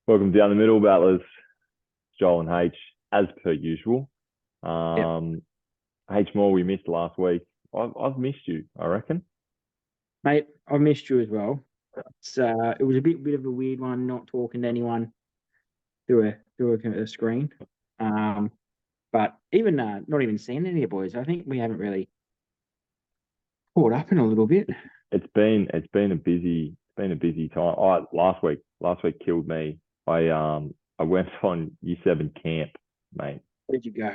Welcome down the middle, battlers. Joel and H, as per usual. Yep. H Moore, we missed last week. I've missed you, I reckon. Mate, I missed you as well. It was a bit of a weird one, not talking to anyone through a screen. But even not even seeing any of you boys. I think we haven't really caught up in a little bit. It's been a busy time. Last week killed me. I went on Year 7 camp, mate. Where'd you go?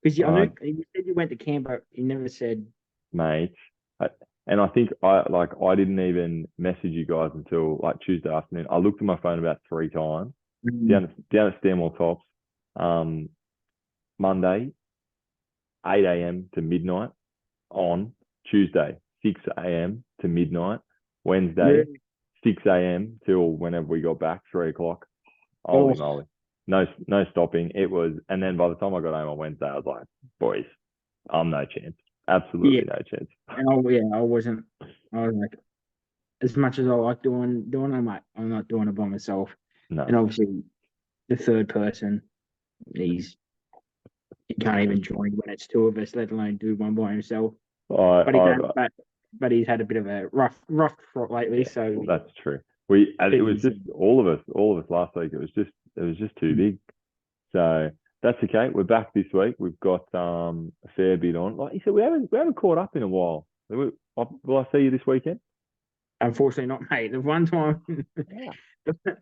Because I know you said you went to camp, but you never said. Mate. And I think I didn't even message you guys until like Tuesday afternoon. I looked at my phone about 3 times down at Stanmore Tops. Monday, 8 a.m. to midnight. On Tuesday, 6 a.m. to midnight. Wednesday, 6 a.m. till whenever we got back, 3 o'clock. Holy moly. No stopping. It was, and then by the time I got home on Wednesday, I was like, boys, I'm no chance. Absolutely no chance. And I wasn't. I was like, as much as I like doing, I'm like, I'm not doing it by myself. No. And obviously, the third person, he can't even join when it's 2 of us, let alone do one by himself. But he's had a bit of a rough trot lately. Yeah, so that's true. It was just all of us last week. It was just too big. So that's okay. We're back this week. We've got a fair bit on. Like you said, we haven't caught up in a while. Will I see you this weekend? Unfortunately, not, mate. The one time,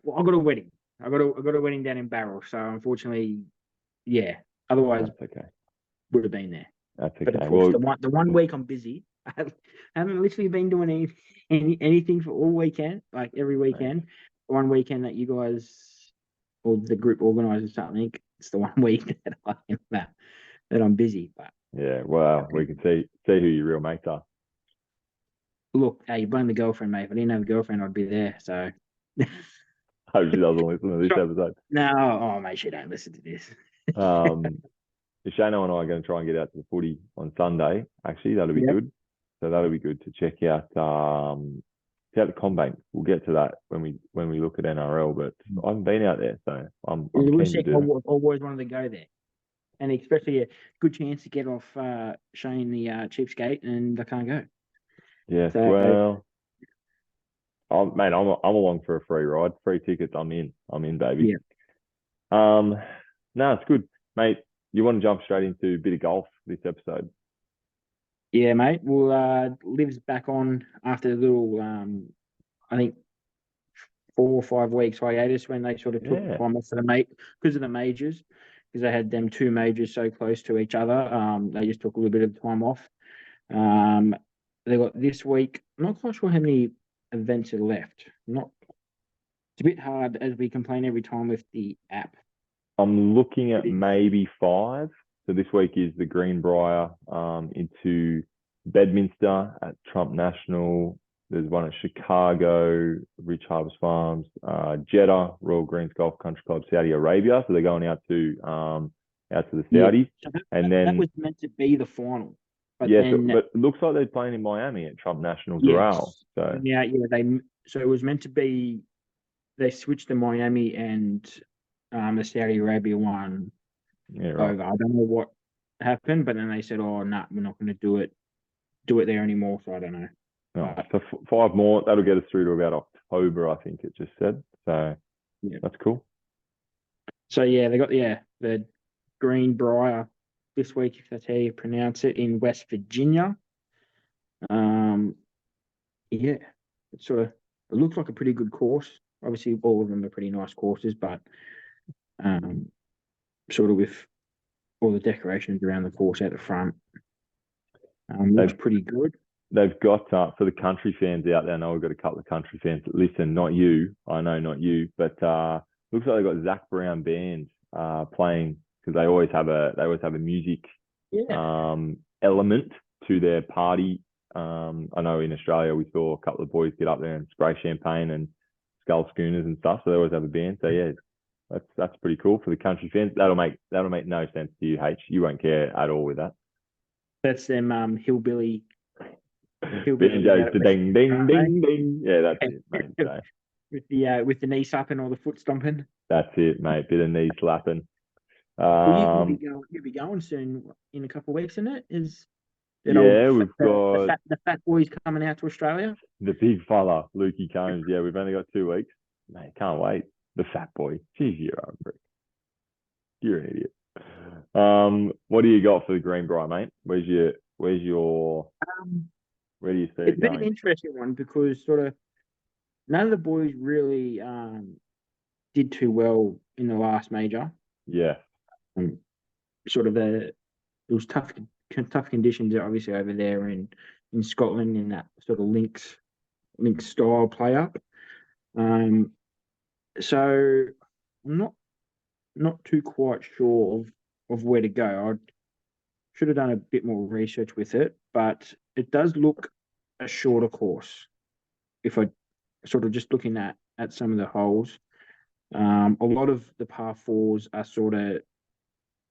well, I got a wedding. I got a wedding down in Barrel. So unfortunately, yeah. Otherwise, that's okay. Would have been there. That's okay. But of course, the one week I'm busy. I haven't literally been doing anything for all weekend, like every weekend. Right. One weekend that you guys or the group organises something, it's the one week that I'm busy. But yeah, well, we can see who your real mates are. Look, hey, you blame the girlfriend, mate. If I didn't have a girlfriend, I'd be there. So hope she doesn't listen to this episode. No, mate, she don't listen to this. Shano and I are going to try and get out to the footy on Sunday. Actually, that'll be good. So that'll be good to check out the CommBank. We'll get to that when we look at NRL, but I haven't been out there, so I'm keen to do it. I always wanted to go there, and especially a good chance to get off Shane the cheapskate, and I can't go. Yes, so, well, mate, I'm along for a free ride, free tickets. I'm in, baby. Yeah. No, it's good, mate. You want to jump straight into a bit of golf this episode? Yeah, mate. Well, Liv's back on after a little, I think, 4 or 5 weeks hiatus when they sort of took time off because of the majors, because they had them 2 majors so close to each other. They just took a little bit of time off. They got this week. I'm not quite sure how many events are left. It's a bit hard as we complain every time with the app. I'm looking at maybe 5. So this week is the Greenbrier into Bedminster at Trump National. There's one at Chicago, Rich Harvest Farms, Jeddah, Royal Greens Golf Country Club, Saudi Arabia. So they're going out to the Saudis. So that was meant to be the final. But it looks like they're playing in Miami at Trump National Doral. So so it was meant to be. They switched to Miami and the Saudi Arabia one over. I don't know what happened, but then they said, "Oh, no, we're not going to do it there anymore." So I don't know. No, so 5 more. That'll get us through to about October, I think it just said. So that's cool. So they got the Greenbrier this week, if that's how you pronounce it, in West Virginia. It looks like a pretty good course. Obviously, all of them are pretty nice courses, but sort of with all the decorations around the course at the front, looks pretty good. They've got, for the country fans out there, I know we've got a couple of country fans that listen, not you, I know not you, but looks like they've got Zach Brown Band playing, because they always have a music element to their party. I know in Australia we saw a couple of boys get up there and spray champagne and skull schooners and stuff, so they always have a band. So that's pretty cool for the country fans. That'll make no sense to you, H. You won't care at all with that. That's them hillbilly. Banjos, ding ding ding ding. Yeah, that's it, mate. So. with the knee slapping or the foot stomping. That's it, mate. Bit of knee slapping. Well, you'll be going soon in a couple of weeks, isn't it? Is that Yeah, we've got the fat boys coming out to Australia? the big fella, Lukey Combs. Yeah, we've only got 2 weeks. Mate, can't wait. The fat boy. Jeez, you're a prick. You're an idiot. What do you got for the Greenbrier, mate? Where do you see It's it been an going? interesting one because sort of none of the boys really did too well in the last major. Yeah. Sort of it was tough conditions obviously over there in Scotland in that sort of links style play up. So I'm not too quite sure of where to go. I should have done a bit more research with it, but it does look a shorter course. If I sort of just looking at some of the holes, a lot of the par fours are sort of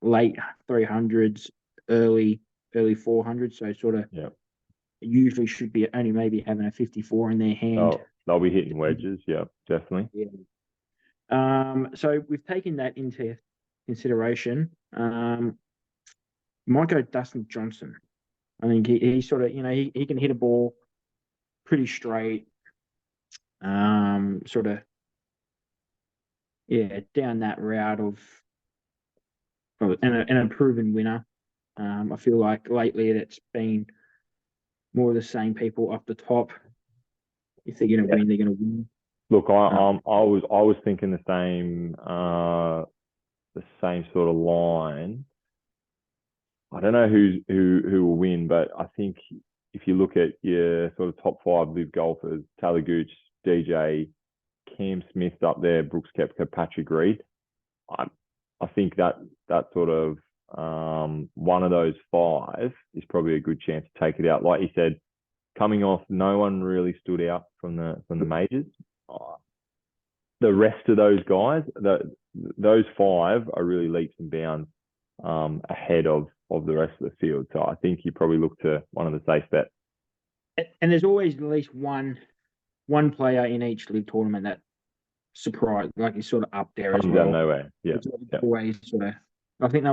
late 300s, early 400s. So sort of usually should be only maybe having a 54 in their hand. Oh, they'll be hitting wedges. Yeah, definitely. Yeah. So we've taken that into consideration. Might go Dustin Johnson. I think he sort of, he can hit a ball pretty straight. Sort of, down that route and a proven winner. I feel like lately it's been more of the same people up the top. If they're going to win, they're going to win. Look, I was thinking the same sort of line. I don't know who will win, but I think if you look at your sort of top 5 live golfers, Taylor Gooch, DJ, Cam Smith up there, Brooks Koepka, Patrick Reed, I think that sort of one of those 5 is probably a good chance to take it out. Like you said, coming off, no one really stood out from the majors. The rest of those guys, those 5 are really leaps and bounds ahead of the rest of the field. So I think you probably look to one of the safe bets. And there's always at least one player in each league tournament that surprised, like he's sort of up there Comes as well. out of nowhere. Yeah. Always sort of. I think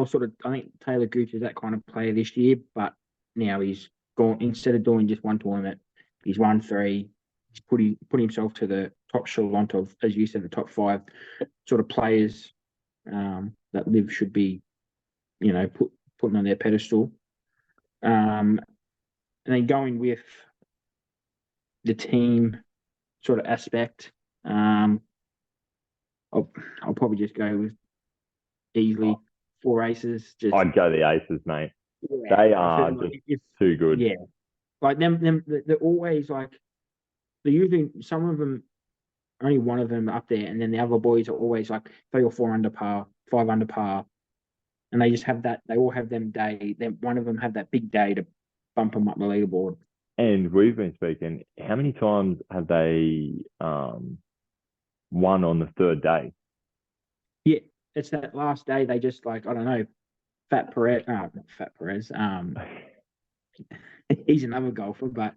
Taylor Gooch is that kind of player this year, but now he's gone, instead of doing just one tournament, he's won 3. He's put himself to the top echelon of, as you said, the top 5 sort of players that LIV should be, putting on their pedestal. And then going with the team sort of aspect, I'll probably just go with easily 4 aces. I'd go the aces, mate. Yeah, they are just too good. Yeah, like them. They're always like they're usually some of them. Only one of them up there, and then the other boys are always like 3 or 4 under par, 5 under par, and they just have that. They all have them day. Then one of them have that big day to bump them up the leaderboard. And we've been speaking. How many times have they won on the 3rd day? Yeah, it's that last day. They just like I don't know, Fat Perez. Not Fat Perez. He's another golfer, but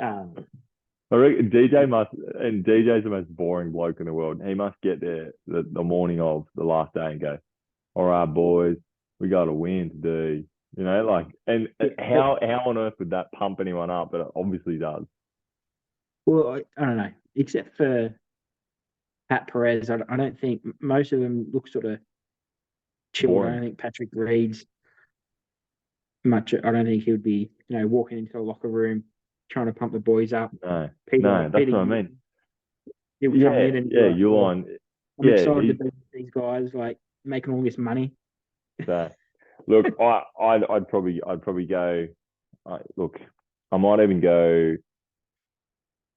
I reckon DJ's the most boring bloke in the world. He must get there the morning of the last day and go, all right, boys, we got a win today. And how on earth would that pump anyone up? But it obviously does. Well, I don't know. Except for Pat Perez, I don't think most of them look sort of chilled. Boring. I don't think Patrick Reed's much. I don't think he would be, walking into a locker room trying to pump the boys up. No, that's what I mean. He'll come in and Uline. I'm excited to be with these guys, like making all this money. So, look, I'd probably go. Look, I might even go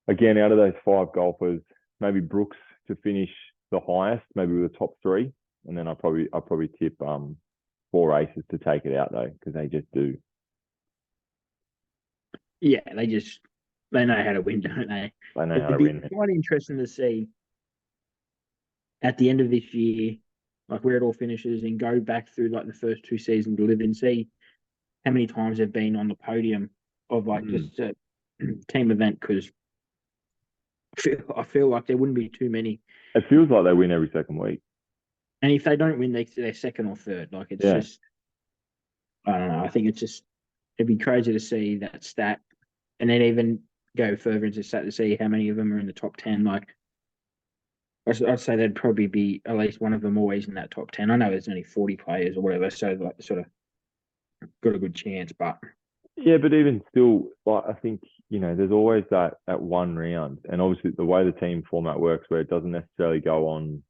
again out of those 5 golfers. Maybe Brooks to finish the highest, maybe with the top 3, and then I probably tip 4 aces to take it out though, because they just do. Yeah, they know how to win, don't they? They know how to win. It's quite interesting to see at the end of this year, like where it all finishes, and go back through like the first 2 seasons to LIV and see how many times they've been on the podium of like just a team event. Because I feel like there wouldn't be too many. It feels like they win every second week. And if they don't win, they're second or third. Like it's just, I don't know. I think it'd be crazy to see that stat, and then even go further into stat to see how many of them are in the top 10. Like I'd say there'd probably be at least one of them always in that top 10. I know there's only 40 players or whatever, so like sort of got a good chance, but Yeah, but even still, like I think, there's always that one round, and obviously the way the team format works, where it doesn't necessarily go on,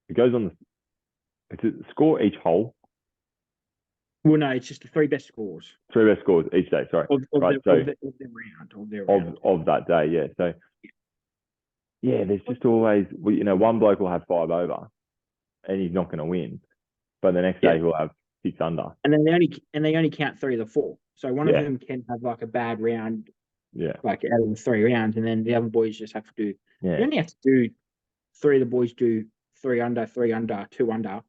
it goes on it's a score each hole, well, no, it's just the three best scores 3 best scores each day. Sorry, of right? their round. Of that day, yeah. So yeah, there's just always, one bloke will have 5 over, and he's not going to win, but the next day he'll have 6 under. And then they only count 3 of the 4. So one of them can have like a bad round, like out of the 3 rounds, and then the other boys just have to do. You only have to do 3 of the boys do 3 under, 3 under, 2 under.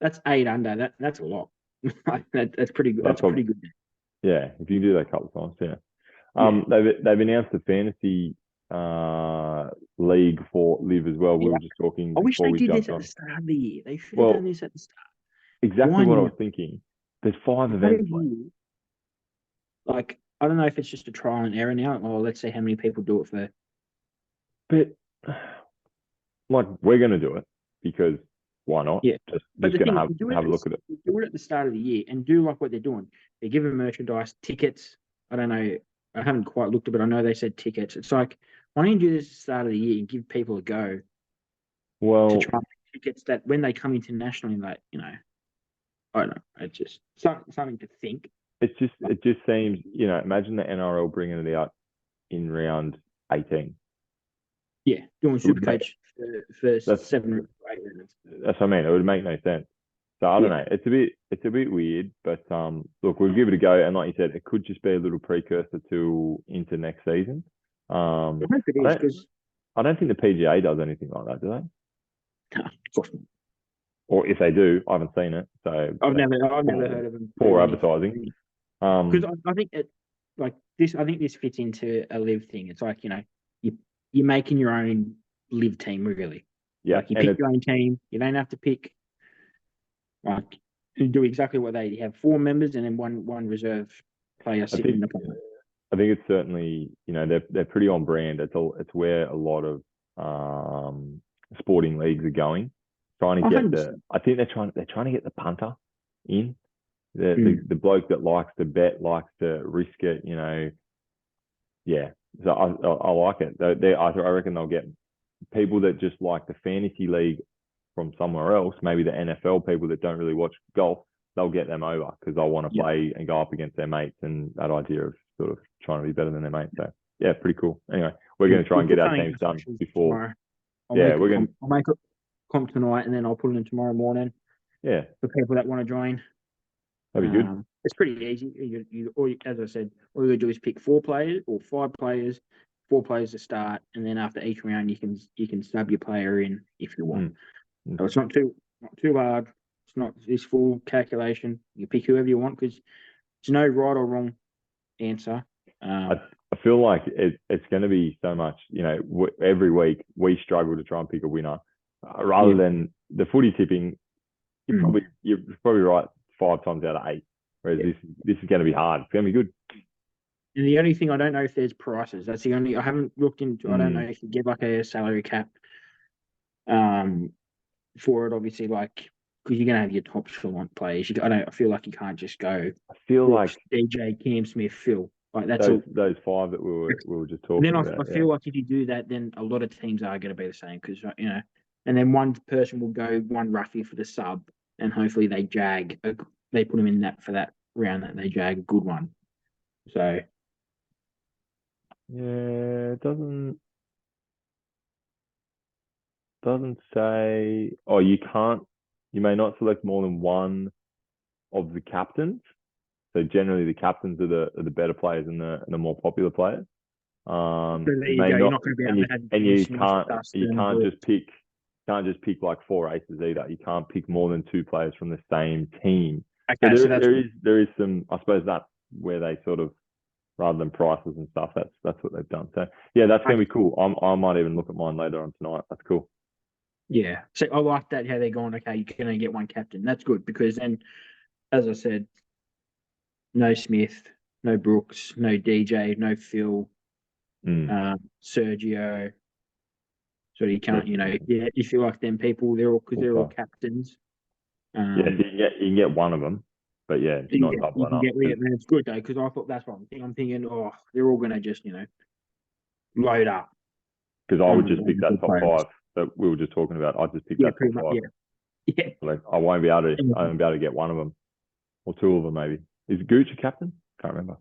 That's 8 under. That's a lot. That's pretty good. That's pretty good. Yeah, if you do that a couple of times, they've announced the fantasy league for LIV as well. We were just talking. I wish before they we did this jumped at on. the start of the year. They should have done this at the start. Exactly what I was thinking. There's 5 events. Like, I don't know if it's just a trial and error now, or let's see how many people do it for. But like, we're going to do it because why not? Yeah. Just going to have a look at it. Do it at the start of the year and do like what they're doing. They're giving merchandise, tickets. I don't know. I haven't quite looked at it, but I know they said tickets. It's like, why don't you do this at the start of the year and give people a go? Well, to try tickets that when they come internationally, like, I don't know. It's just something to think. It just seems, imagine the NRL bringing it out in round 18. Yeah, doing SuperCoach for 7 or 8 minutes. That's what I mean. It would make no sense. So I don't know. It's a bit weird, but look, we'll give it a go. And like you said, it could just be a little precursor into next season. I hope it is, because I don't think the PGA does anything like that, do they? No, of course not. Or if they do, I haven't seen it. So I've never heard of them. Poor advertising. Because I think I think this fits into a LIV thing. It's like, you're making your own LIV team, really. Yeah. Like, you pick your own team. You don't have to pick, like, to do exactly what they have: 4 members and then one reserve player sitting in the corner. I think it's certainly, they're pretty on brand. It's where a lot of sporting leagues are going, trying to get I think they're trying to get the punter in, the bloke that likes to bet, likes to risk it, yeah. So I like it. I reckon they'll get people that just like the fantasy league from somewhere else, maybe the NFL people that don't really watch golf. They'll get them over because they'll want to play and go up against their mates, and that idea of sort of trying to be better than their mates. So yeah, pretty cool. Anyway, we're going to try and get our teams done before. I'll make a comp tonight, and then I'll put it in tomorrow morning. Yeah, for people that want to join. That'd be good. It's pretty easy. As I said, all you do is pick 4 players or 5 players, 4 players to start, and then after each round, you can sub your player in if you want. So it's not too hard. It's not this full calculation. You pick whoever you want, because there's no right or wrong answer. I feel like it's going to be so much. Every week we struggle to try and pick a winner, rather than the footy tipping. You're probably right 5 times out of 8. Whereas this is going to be hard. It's going to be good. And the only thing, I don't know if there's prices. That's the only, I haven't looked into. I don't know if you get like a salary cap for it, obviously, like, because you're going to have your top echelon players. I feel like you can't just go. I feel Brooks, like DJ, Cam Smith, Phil. Like, that's those 5 that we were just talking then about. I feel like if you do that, then a lot of teams are going to be the same, because and then one person will go one roughie for the sub, and hopefully they jag. They put them in that for that round that they jag a good one. So yeah, it doesn't say. Oh, you may not select more than one of the captains. So generally, the captains are the better players and the more popular players. so you can't just pick like 4 aces either. You can't pick more than 2 players from the same team. Okay, so there is some. I suppose that's where they sort of rather than prices and stuff. That's what they've done. So yeah, that's gonna be cool. I might even look at mine later on tonight. That's cool. Yeah. So I like that, how they're going, okay, you can only get one captain. That's good, because then, as I said, no Smith, no Brooks, no DJ, no Phil, Sergio. So you can't, if you like them people, they're all captains. Yeah, so you can get one of them, but yeah, it's not doubling up. It's good though, because I thought that's what I'm thinking. Oh, they're all going to just load up. Because I would just pick that top five that we were just talking about. I'd just pick that top five. Yeah. Like, I won't be able to get one of them or two of them maybe. Is Gooch a captain? Can't remember.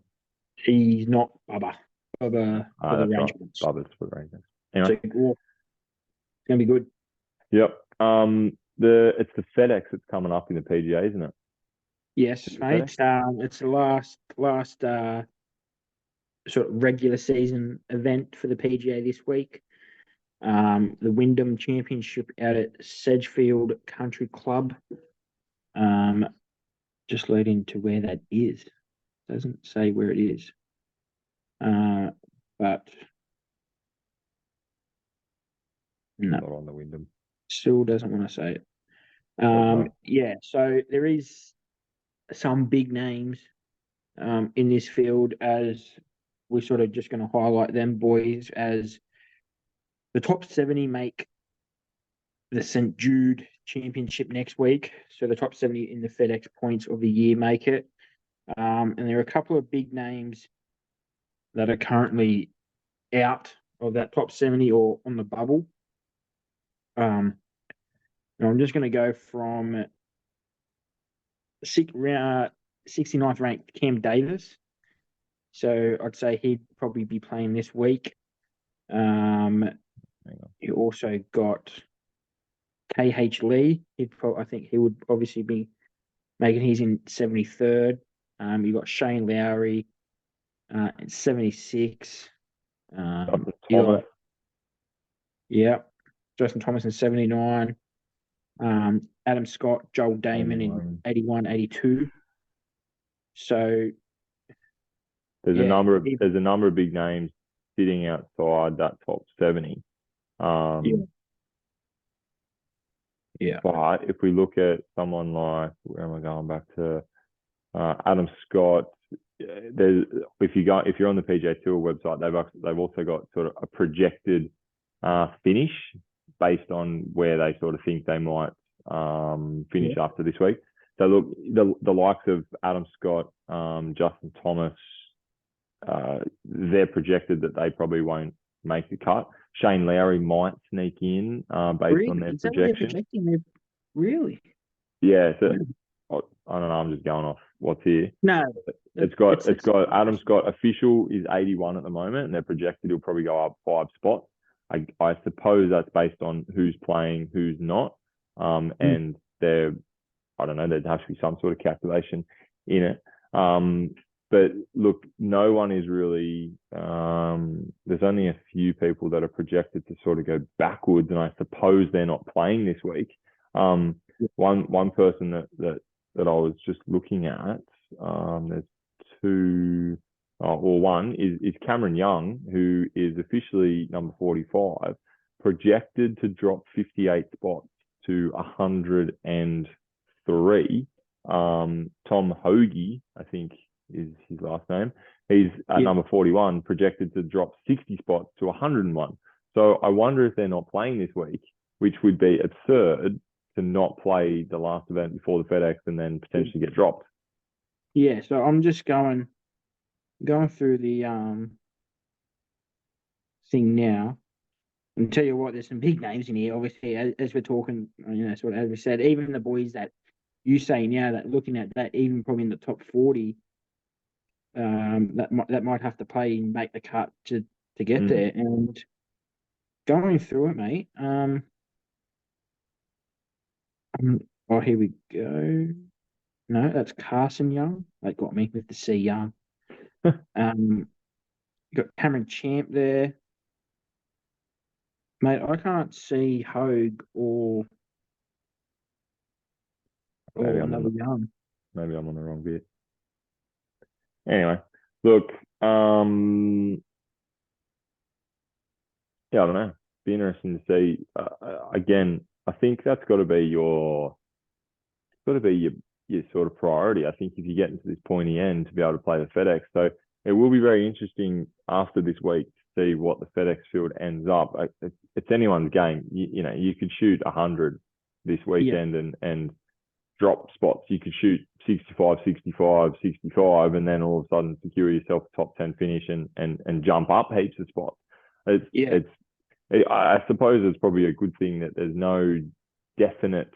He's not Bubba. Bubba for the arrangements. Right. Bubba's for the arrangements. Anyway, so, it's gonna be good. Yep. It's the FedEx that's coming up in the PGA, isn't it? Yes, mate. It's the last sort of regular season event for the PGA this week. The Wyndham Championship out at Sedgefield Country Club. Just leading to where that is. Doesn't say where it is. But no, not on the Wyndham. Still doesn't want to say it. Yeah, so there is some big names in this field, as we're sort of just going to highlight them boys, as the top 70 make the St. Jude Championship next week. So the top 70 in the FedEx points of the year make it. And there are a couple of big names that are currently out of that top 70 or on the bubble. And I'm just going to go from 69th ranked Cam Davis. So I'd say he'd probably be playing this week. You also got KH Lee. I think he would obviously be making his in 73rd. You got Shane Lowry in 76. Thomas. Justin Thomas in 79. Adam Scott, Joel Damon in 81, 82. So there's a number of big names sitting outside that top 70. But if we look at someone like, where am I going back to? Adam Scott. If you're on the PGA Tour website, they've also got sort of a projected finish based on where they sort of think they might finish after this week. So look, the likes of Adam Scott, Justin Thomas, they're projected that they probably won't make the cut. Shane Lowry might sneak in based on their projection. Really? Yeah. So I don't know. I'm just going off what's here. No, it's got Adam Scott official is 81 at the moment, and they're projected he'll probably go up 5 spots. I suppose that's based on who's playing, who's not, and I don't know. There'd have to be some sort of calculation in it. But look, no one is really. There's only a few people that are projected to sort of go backwards, and I suppose they're not playing this week. One person that I was just looking at. There's two. One is Cameron Young, who is officially number 45, projected to drop 58 spots to 103. Tom Hoagie, I think is his last name. He's at number 41, projected to drop 60 spots to 101. So I wonder if they're not playing this week, which would be absurd to not play the last event before the FedEx and then potentially get dropped. Yeah, so I'm just going through the thing now, and tell you what, there's some big names in here. Obviously, as we're talking, sort of as we said, even the boys that you say now, that looking at that, even probably in the top 40, that might have to play and make the cut to get there. And going through it, mate. Here we go. No, that's Carson Young. That got me with the C Young. You got Cameron Champ there. Mate, I can't see Hogue or another Young. Maybe I'm on the wrong bit. Anyway, look, Yeah, I don't know. Be interesting to see. Again, I think that's got to be your sort of priority. I think if you get into this pointy end to be able to play the FedEx, so it will be very interesting after this week to see what the FedEx field ends up. It's anyone's game. You know, you could shoot 100 this weekend and drop spots. You could shoot 65, 65, 65, and then all of a sudden secure yourself a top 10 finish and jump up heaps of spots. I suppose it's probably a good thing that there's no definite,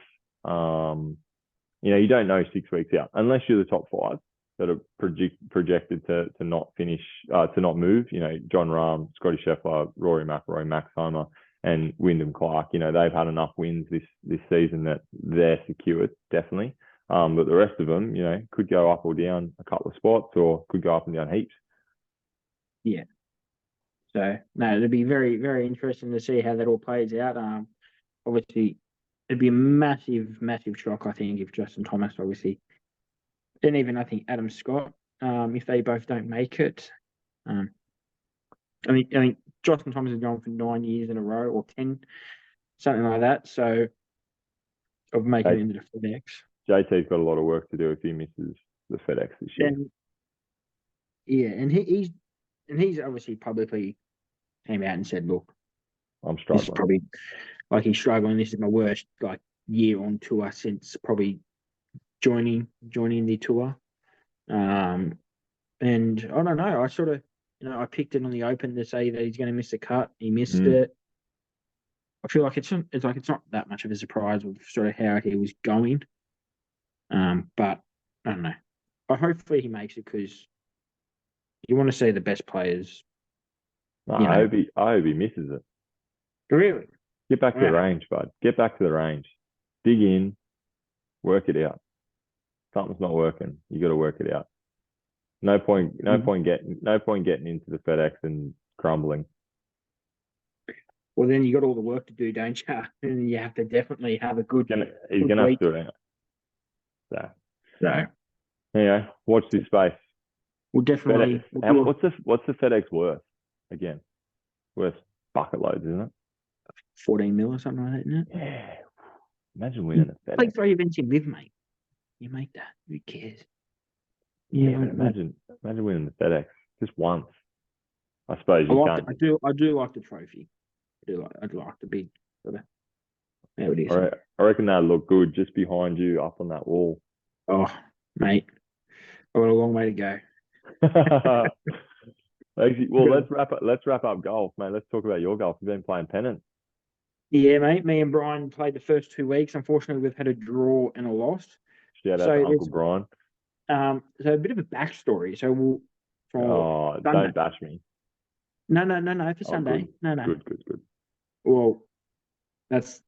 you don't know 6 weeks out unless you're the top 5 that are projected to not finish, to not move. John Rahm, Scotty Scheffler, Rory McIlroy, Max Homa, and Wyndham Clark. They've had enough wins this season that they're secured, definitely. But the rest of them, could go up or down a couple of spots or could go up and down heaps. Yeah. So, no, it'll be very, very interesting to see how that all plays out. Obviously, it'd be a massive, massive shock, I think, if Justin Thomas, obviously, and even I think Adam Scott, if they both don't make it. I think Justin Thomas has gone for 9 years in a row or 10, something like that. So, of making it into the FedEx. JT's got a lot of work to do if he misses the FedEx this year. And he's obviously publicly came out and said, "Look, I'm struggling. This is probably he's struggling. This is my worst year on tour since probably joining the tour." And I don't know. I sort of I picked it on the Open to say that he's going to miss the cut. He missed it. I feel like it's not that much of a surprise with sort of how he was going. But I don't know. Hopefully he makes it because you want to see the best players. I hope he misses it. Really? Get back to the range, bud. Get back to the range. Dig in. Work it out. Something's not working. You got to work it out. No point getting into the FedEx and crumbling. Well, then you got all the work to do, don't you? And you have to definitely have a good. He's gonna have to do it. So. Anyway, watch this space. We'll definitely. What's the FedEx worth? Again, worth bucket loads, isn't it? 14 mil or something like that, isn't it? Yeah. Imagine winning a FedEx. Like 3 events in LIV, mate. You make that. Who cares? Yeah, but imagine winning the FedEx just once. I suppose you can't. I do like the trophy. I'd like the big. How it is. I reckon that'd look good just behind you up on that wall. Oh, mate, I've got a long way to go. Well, let's wrap up golf, mate. Let's talk about your golf. You've been playing pennant. Yeah, mate. Me and Brian played the first 2 weeks. Unfortunately, we've had a draw and a loss. Shout out to Uncle Brian. So a bit of a backstory. So don't bash me. No. For Sunday. Good. No. Good. Well, that's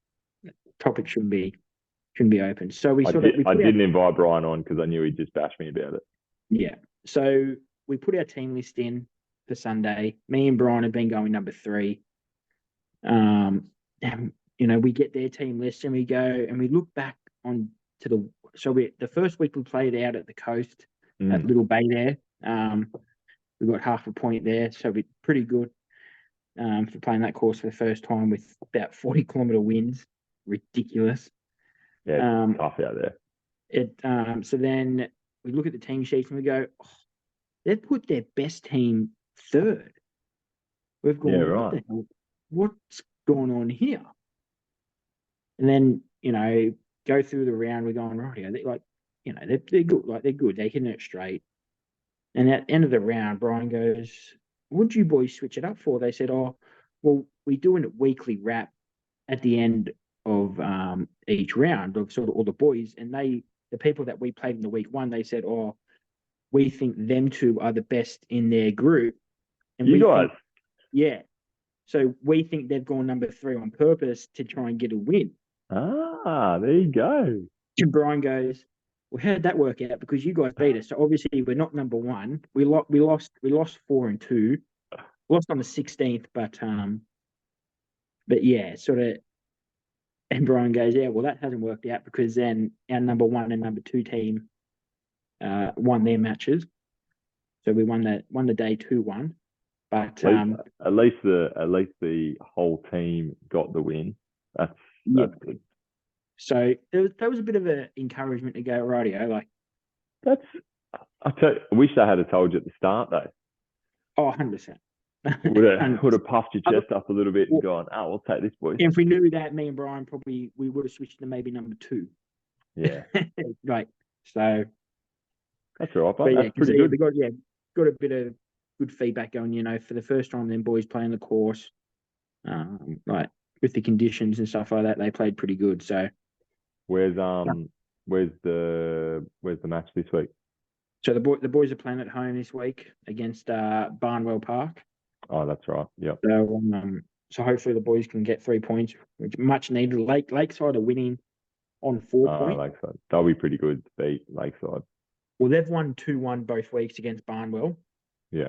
topic shouldn't be open. So I didn't invite Brian on because I knew he'd just bash me about it. Yeah. So we put our team list in for Sunday. Me and Brian have been going number 3. And we get their team list and we go and we look back the first week we played out at the coast at Little Bay there. We got half a point there, so we're pretty good for playing that course for the first time with about 40-kilometer winds. Ridiculous. Yeah, it's tough out there. So then we look at the team sheets and we go, they've put their best team 3rd. We've gone, what the hell? What's going on here? And then, go through the round, we're going, right, they're good. They're good. They're hitting it straight. And at the end of the round, Brian goes, what'd you boys switch it up for? They said, well, we do a weekly wrap at the end of each round of sort of all the boys. And the people that we played in the week 1, they said, we think them 2 are the best in their group. And you guys? Yeah. So we think they've gone number 3 on purpose to try and get a win. There you go. And Brian goes, well, how did that work out? Because you guys beat us. So obviously we're not number 1. We lost 4 and 2. Lost on the 16th, but yeah, sort of. And Brian goes, yeah, well, that hasn't worked out because then our number 1 and number 2 team won their matches. So we won the day 2-1. But at least the whole team got the win. That's good. So there was a bit of an encouragement to go, rightio. Like I wish they had told you at the start though. Oh, 100%. Would have puffed your chest up a little bit and gone, oh, we'll take this, boys. If we knew that, me and Brian we would have switched to maybe number 2. Yeah. Right. So that's all right, but that's pretty good. We got a bit of good feedback going, for the first time them boys playing the course. Like with the conditions and stuff like that, they played pretty good. So where's the match this week? So the boys are playing at home this week against Barnwell Park. Oh, that's right. Yeah. So hopefully the boys can get 3 points, which much needed. Lakeside are winning on 4 points. Lakeside. They'll be pretty good to beat Lakeside. Well, they've won 2-1 both weeks against Barnwell. Yeah.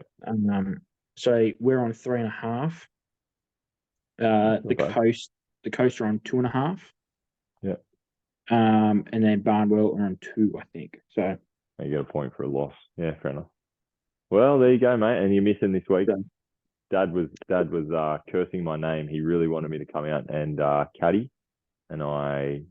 So we're on 3.5. The Coast are on 2.5. Yeah. And then Barnwell are on 2, I think. So you get a point for a loss. Yeah, fair enough. Well, there you go, mate. And you're missing this week. Dad was cursing my name. He really wanted me to come out and caddy, and I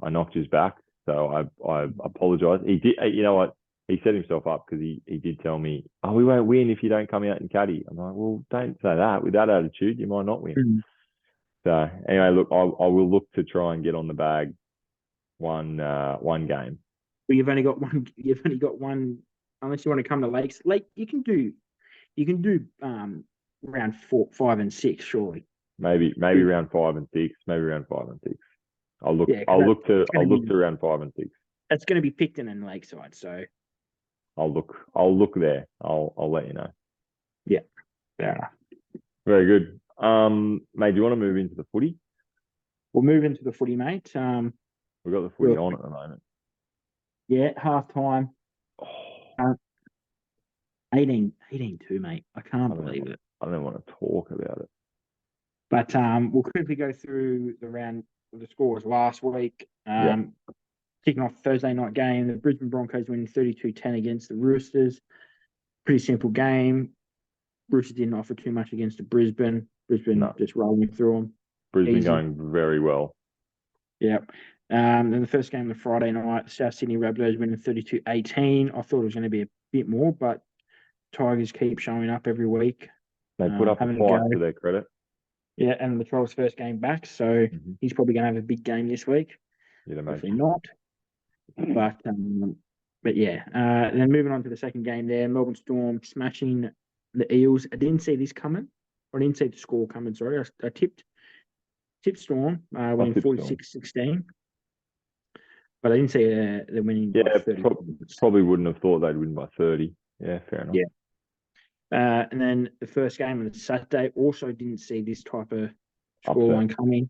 knocked his back. So I apologise. He did. You know what? He set himself up because he did tell me, "Oh, we won't win if you don't come out and caddy." I'm like, "Well, don't say that. With that attitude, you might not win." Mm-hmm. So anyway, look, I will look to try and get on the bag one game. Well, you've only got one. You've only got one. Unless you want to come to Lakes, you can do round 4, 5, and 6, surely. Maybe round 5 and 6. Maybe round 5 and 6. I'll look to round 5 and 6. That's going to be Picton and Lakeside, so I'll look there. I'll let you know. Yeah, fair enough. Very good. Mate, do you want to move into the footy? We'll move into the footy, mate. We've got the footy on at the moment. Yeah, half time. 18-2, mate. I can't believe it. I don't want to talk about it. But we'll quickly go through the round of the scores last week. Kicking off Thursday night game, the Brisbane Broncos winning 32-10 against the Roosters. Pretty simple game. Roosters didn't offer too much against the Brisbane. Just rolling through them. Brisbane Easy. Going very well. Yep. Then the first game of the Friday night, South Sydney Rabbitohs winning 32-18. I thought it was going to be a bit more, but Tigers keep showing up every week. They put up a fight to their credit. Yeah, and Latrell's first game back, so he's probably going to have a big game this week. Hopefully not. But yeah. And then moving on to the second game there, Melbourne Storm smashing the Eels. I didn't see this coming. I didn't see the score coming, sorry. I tipped Storm, winning 46-16. But I didn't see the winning by 30. Probably wouldn't have thought they'd win by 30. Yeah, fair enough. Yeah. And then the first game on Saturday, also didn't see this type of scoreline coming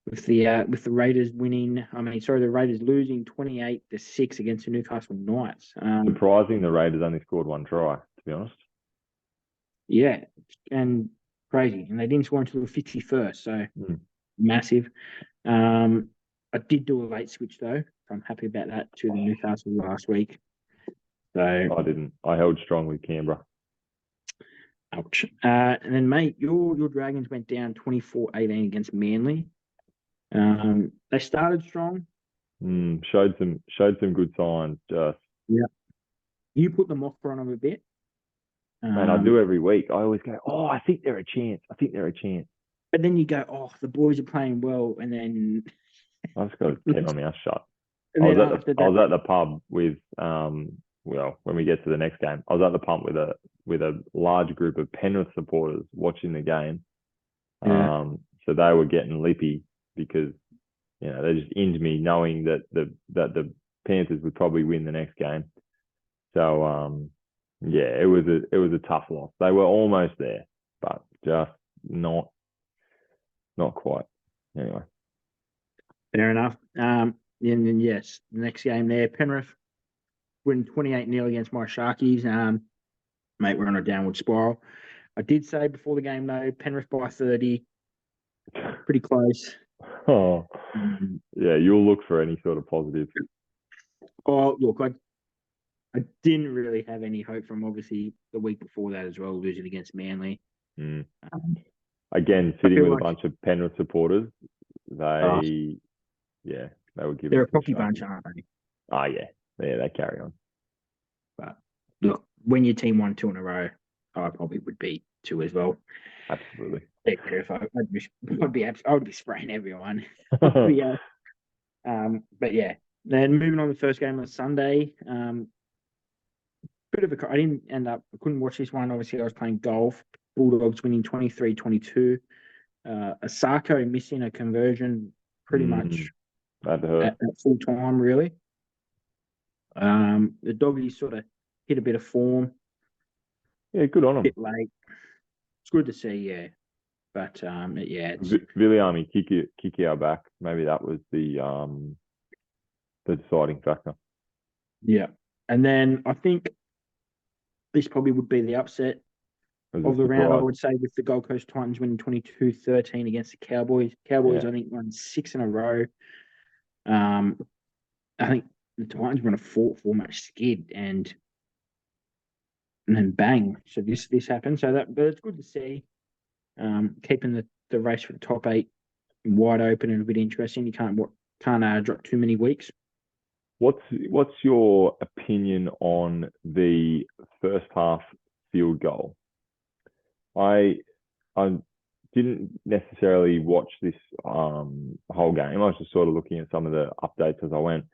with the Raiders winning. The Raiders losing 28-6 against the Newcastle Knights. Surprising, the Raiders only scored 1 try, to be honest. Yeah, and crazy, and they didn't score until the 51st, so massive. I did do a late switch though, so I'm happy about that to the Newcastle last week. So I didn't. I held strong with Canberra. Ouch. And then, mate, your Dragons went down 24-18 against Manly. They started strong. Showed some good signs. You put them off for them a bit. And I do every week. I always go, "Oh, I think they're a chance. But then you go, "Oh, the boys are playing well," and then I just got to keep my mouth shut. I was at the pub with when we get to the next game, I was at the pub with a large group of Penrith supporters watching the game. So they were getting lippy because they just inned me knowing that the Panthers would probably win the next game. So it was a tough loss. They were almost there, but just not quite. Anyway. Fair enough. And then, yes, the next game there, Penrith win 28-0 against my Sharkies. Mate, we're on a downward spiral. I did say before the game, though, Penrith by 30. Pretty close. Yeah, you'll look for any sort of positive. Oh, look, I didn't really have any hope from obviously the week before that as well, losing against Manly. Again, sitting with a bunch of Penrith supporters, Oh, they would give they're us a cocky bunch, show. aren't they? Oh, yeah. Yeah, they carry on. But look, when your team won 2 in a row, I probably would beat 2 as well. Absolutely. I would be spraying everyone. But yeah. Then moving on to the first game on Sunday. I couldn't watch this one. Obviously, I was playing golf. Bulldogs winning 23-22. Asako missing a conversion pretty much That hurt. at full time, really. The doggies sort of hit a bit of form. Yeah, good on A them. bit late. It's good to see, yeah. But it's Viliami kick our back. Maybe that was the deciding factor. yeah. And then I think this probably would be the upset of the round, I would say, with the Gold Coast Titans winning 22-13 against the Cowboys. Cowboys, I think, won 6 in a row. I think the Titans were on a 4-match skid, and then bang. So this happened. But it's good to see. Keeping the race for the top 8 wide open and a bit interesting. You can't drop too many weeks. What's your opinion on the first half field goal? I didn't necessarily watch this whole game. I was just sort of looking at some of the updates as I went.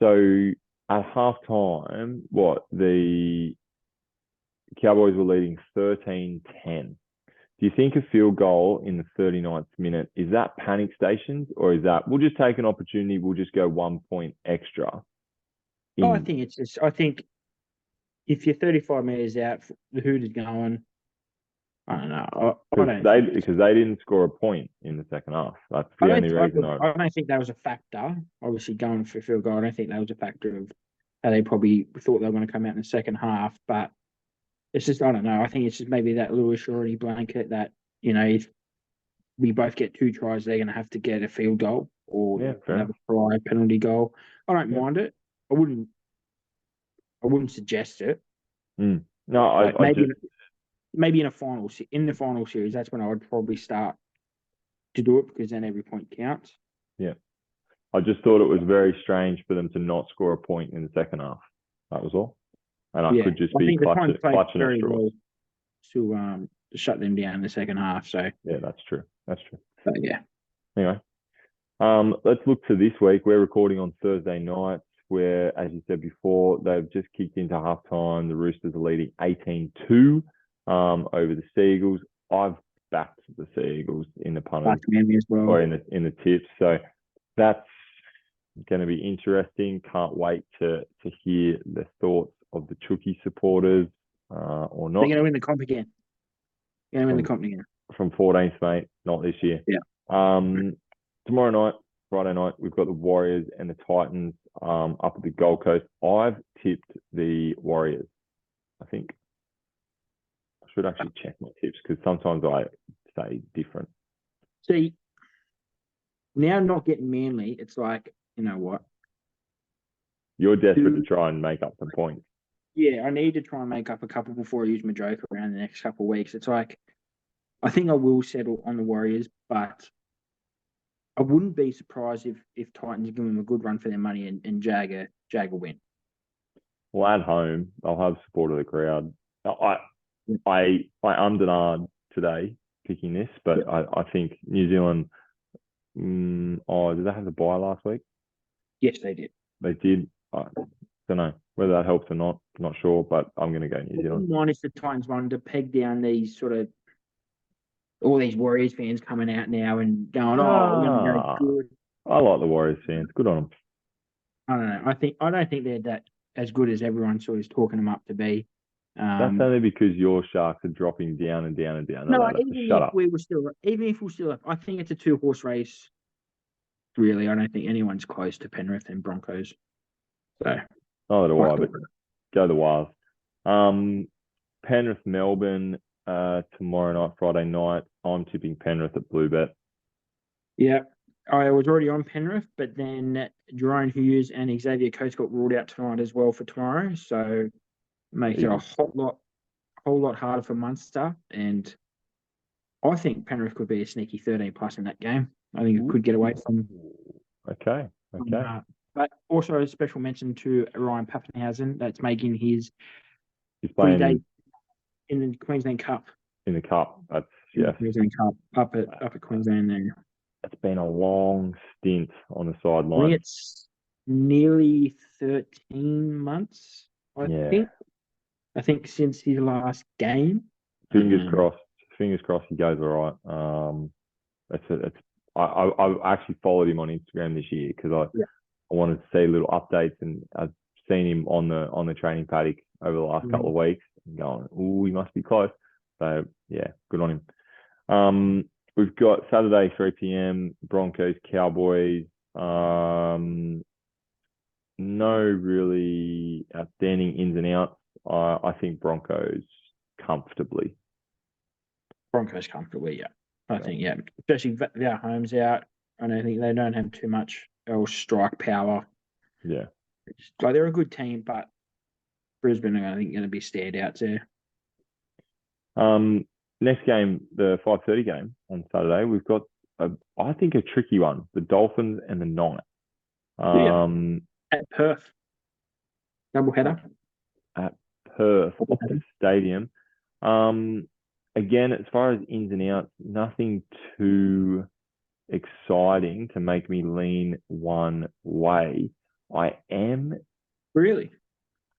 So at halftime, the Cowboys were leading 13-10. Do you think a field goal in the 39th minute, is that panic stations, or is that, we'll just take an opportunity, we'll just go 1 point extra? I think if you're 35 metres out, the hoot is going. I don't know. Because they didn't score a point in the second half. That's the only reason. I don't think that was a factor. Obviously, going for field goal, I don't think that was a factor of how they probably thought they were going to come out in the second half. But it's just, I don't know. I think it's just maybe that little surety blanket that, if we both get 2 tries, they're going to have to get a field goal or have a try, penalty goal. I don't mind it. I wouldn't suggest it. No, maybe in the final series, that's when I would probably start to do it, because then every point counts. Yeah. I just thought it was very strange for them to not score a point in the second half. That was all. And I could just be clutching at straws to shut them down in the second half. So yeah, that's true. But yeah. Anyway, let's look to this week. We're recording on Thursday night, where, as you said before, they've just kicked into halftime. The Roosters are leading 18-2 over the Sea Eagles. I've backed the Sea Eagles in the punters as well, or in the tips. So that's going to be interesting. Can't wait to hear the thoughts of the Chookie supporters or not. They're going to win the comp again. From 14th, mate, not this year. Yeah. Tomorrow night, Friday night, we've got the Warriors and the Titans up at the Gold Coast. I've tipped the Warriors. I think I should actually check my tips, because sometimes I say different. See, now not getting Manly, it's like, you know what? You're desperate to try and make up some points. Yeah, I need to try and make up a couple before I use my joke around the next couple of weeks. It's like, I think I will settle on the Warriors, but I wouldn't be surprised if Titans give them a good run for their money and Jag will win. Well, at home, they'll have support of the crowd. I undernard today picking this, but I think New Zealand. Did they have the bye last week? Yes, they did. They did. I don't know whether that helps or not. Not sure, but I'm going to go New Zealand. Mine is the Titans wanted to peg down these sort of all these Warriors fans coming out now and going, we're going to go good. I like the Warriors fans. Good on them. I don't know. I don't think they're that as good as everyone sort of is talking them up to be. That's only because your Sharks are dropping down and down and down. No, even if we were still up, I think it's a 2-horse race. Really, I don't think anyone's close to Penrith and Broncos. So, neither do I, but go the Wild. Penrith, Melbourne, tomorrow night, Friday night. I'm tipping Penrith at Bluebet. Yeah, I was already on Penrith, but then Jerome Hughes and Xavier Coates got ruled out tonight as well for tomorrow. So makes it a whole lot harder for Munster. And I think Penrith could be a sneaky 13 plus in that game. I think it could get away from. Okay. But also a special mention to Ryan Papenhuyzen. That's making his He's playing day in the Queensland Cup. In the Cup. That's Queensland Cup up at Queensland there. It's been a long stint on the I sideline. think it's nearly 13 months. I think since his last game. Fingers crossed. Fingers crossed he goes all right. I actually followed him on Instagram this year because I wanted to see little updates, and I've seen him on the training paddock over the last couple of weeks, and going, oh, he must be close. So yeah, good on him. We've got Saturday 3 p.m. Broncos Cowboys. No really outstanding ins and outs. I think Broncos comfortably. Yeah. I think, especially their home's out. I don't think they don't have too much else strike power. Yeah. Like they're a good team, but Brisbane are, I think, going to be standouts there. Next game, the 5:30 game on Saturday, we've got I think a tricky one: the Dolphins and the Knights. At Perth, doubleheader. At Perth, Optus Stadium. Again, as far as ins and outs, nothing too exciting to make me lean one way. I am really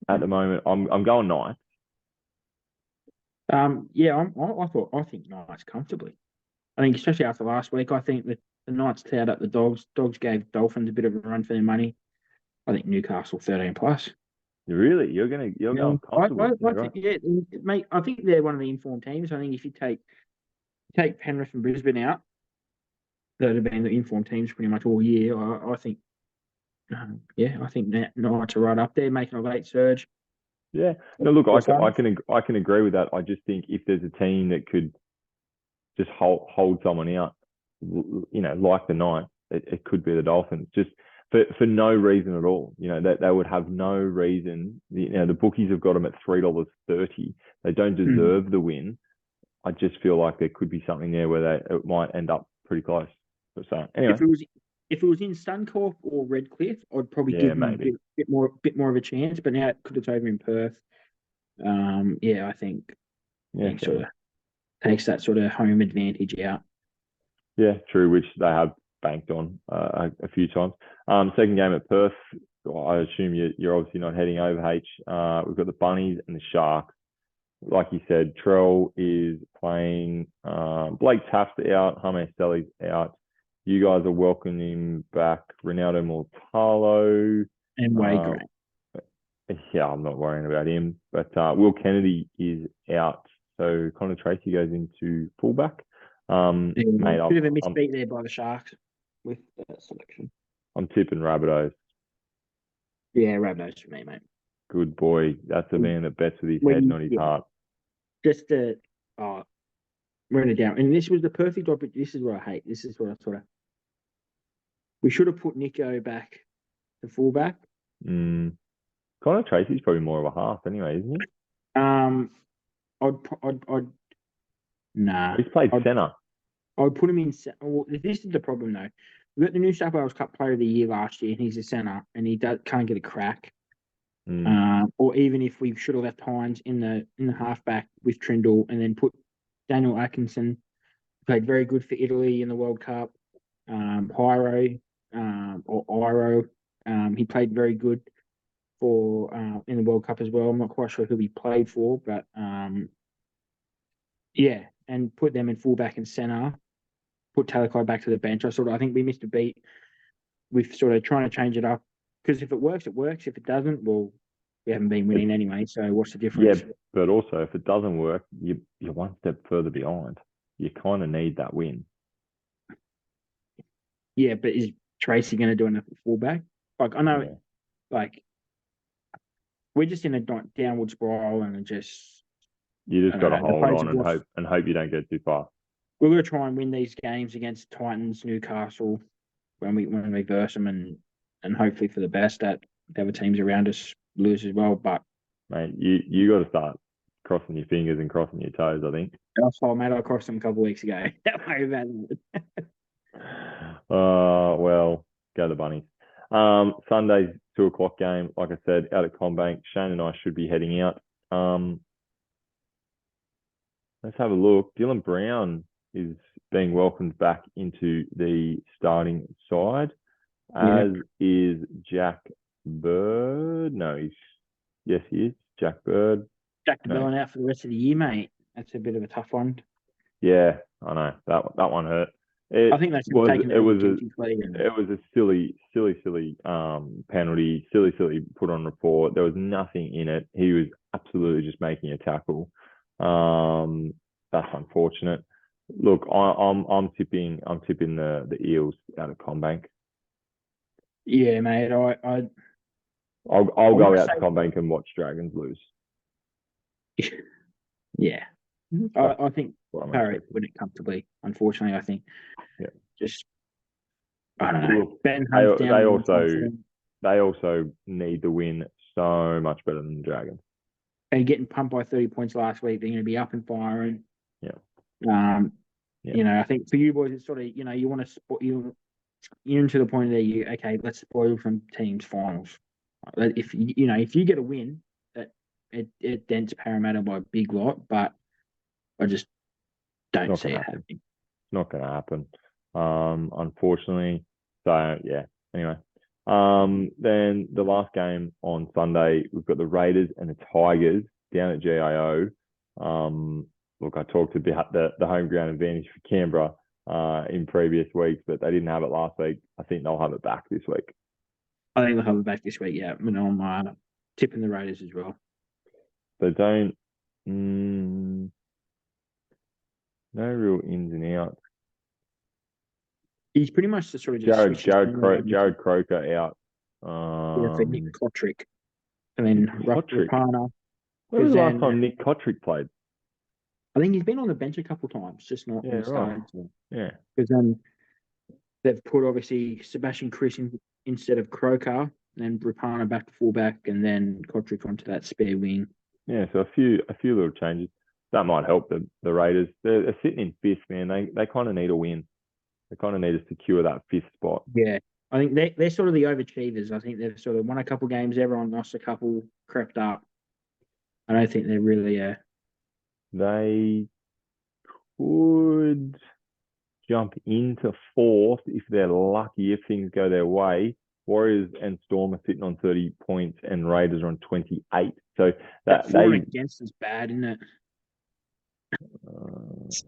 at the moment. I'm going Knights. I think Knights comfortably. I think especially after last week, I think that the Knights cleared up the Dogs. Dogs gave Dolphins a bit of a run for their money. I think Newcastle 13 plus. Really, you're going comfortable. Mate. I think they're one of the informed teams. I think if you take Penrith and Brisbane out, that have been the informed teams pretty much all year. I think, I think that Knights are right up there, making a late surge. Yeah, no, look, I can agree with that. I just think if there's a team that could just hold someone out, like the Knights, it could be the Dolphins. Just for no reason at all. That they would have no reason. The bookies have got them at $3.30. They don't deserve the win. I just feel like there could be something there where it might end up pretty close. So anyway, if it was in Suncorp or Redcliffe, I'd probably give them a bit more of a chance. But now because it's over in Perth, I think sort of takes that sort of home advantage out. Yeah, true. Which they have banked on a few times. Second game at Perth. I assume you're obviously not heading over, H. We've got the Bunnies and the Sharks. Like you said, Trell is playing. Blake Taft's out. Jaime Stelly's out. You guys are welcoming back Ronaldo Mortalo. And Wade Gray. Yeah, I'm not worrying about him. But Will Kennedy is out. So Connor Tracy goes into fullback. Bit of a misbeat there by the Sharks with that selection. I'm tipping Rabbitohs. Yeah, Rabbitohs for me, mate. Good boy. That's a man that bets with his head, not his heart. We're in a down. And this was the perfect opportunity. This is what I hate. This is what I sort of. We should have put Nico back to fullback. Connor Tracy's probably more of a half anyway, isn't he? Nah. He's played centre. I'd put him in. Well, this is the problem though. We got the New South Wales Cup Player of the Year last year, and he's a centre, and he can't get a crack. Or even if we should have left Hines in the halfback with Trindle, and then put Daniel Atkinson, played very good for Italy in the World Cup. Iro, he played very good for in the World Cup as well. I'm not quite sure who he played for, but and put them in fullback and centre. Put Talakai back to the bench. I think we missed a beat with sort of trying to change it up, because if it works, it works. If it doesn't, well, we haven't been winning anyway. So what's the difference? Yeah, but also if it doesn't work, you're one step further behind. You kind of need that win. Yeah, but is Tracy going to do enough at fullback? Like, I know, we're just in a downward spiral, and you just got to hold on and hope you don't get too far. We're going to try and win these games against Titans, Newcastle, when we verse them, and hopefully for the best that the other teams around us lose as well. But mate, you got to start crossing your fingers and crossing your toes, I think. also, mate, I crossed them a couple of weeks ago. Don't worry about it. Well, go the Bunnies. Sunday's 2 o'clock game, like I said, out at Combank. Shane and I should be heading out. Let's have a look. Dylan Brown is being welcomed back into the starting side, as is Jack Bird. No, yes, he is. Jack Bird. Jack Bird out for the rest of the year, mate. That's a bit of a tough one. Yeah, I know. That one hurt. I think that's taken it was a silly penalty, silly put on report. There was nothing in it. He was absolutely just making a tackle. That's unfortunate. Look, I'm tipping the Eels out of Combank. Yeah, mate. I'll go out to Combank and watch Dragons lose. Yeah, I think Parrot win it comfortably. Unfortunately, I think. Yeah. Just I don't know. Look, Ben they also need the win so much better than the Dragons. And getting pumped by 30 points last week, they're going to be up and firing. Yeah. You know, I think for you boys, it's sort of, you know, you want to you're into the point there. Okay, let's spoil some teams' finals. If you get a win, it dents Parramatta by a big lot, but I just don't see it happening. It's not going to happen, unfortunately. So yeah. Anyway, then the last game on Sunday, we've got the Raiders and the Tigers down at GIO. Look, I talked about the home ground advantage for Canberra in previous weeks, but they didn't have it last week. I think they'll have it back this week. I think they'll have it back this week, yeah. I'm tipping the Raiders as well. They don't... no real ins and outs. He's pretty much the sort of just Jared Croker out. For Nick Kotrick. And then Rapana. When was the last time Nick Kotrick played? I think he's been on the bench a couple of times, just not starting. Yeah. Because then they've put obviously Sebastian Chris instead of Croker, and Rapana back to fullback, and then Kotrick onto that spare wing. Yeah, so a few little changes. That might help the Raiders. They're sitting in fifth, man. They kind of need a win. They kind of need to secure that fifth spot. Yeah. I think they're sort of the overachievers. I think they've sort of won a couple games. Everyone lost a couple, crept up. I don't think they're really They could jump into fourth if they're lucky, if things go their way. Warriors and Storm are sitting on 30 points and Raiders are on 28. So that for and against is bad, isn't it? That's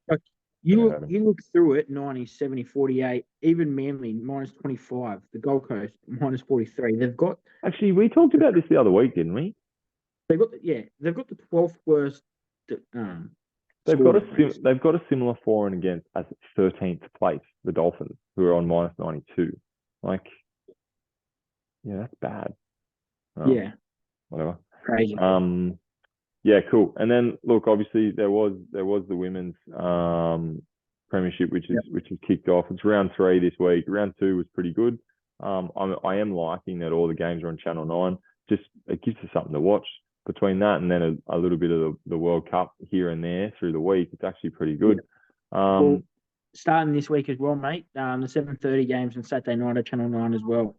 like you look through it, 90, 70, 48, even Manly minus 25, the Gold Coast minus 43. They've got actually we talked about this the other week, didn't we? They've got the 12th worst. They've got a similar for and against as 13th place, the Dolphins, who are on minus 92. Like, yeah, that's bad. Yeah. Whatever. Crazy. Yeah, cool. And then look, obviously there was the women's premiership, which is kicked off. It's round 3 this week. Round 2 was pretty good. I am liking that all the games are on Channel 9. Just it gives us something to watch. Between that and then a little bit of the World Cup here and there through the week, it's actually pretty good. Well, starting this week as well, mate. The 7:30 games on Saturday night at Channel 9 as well.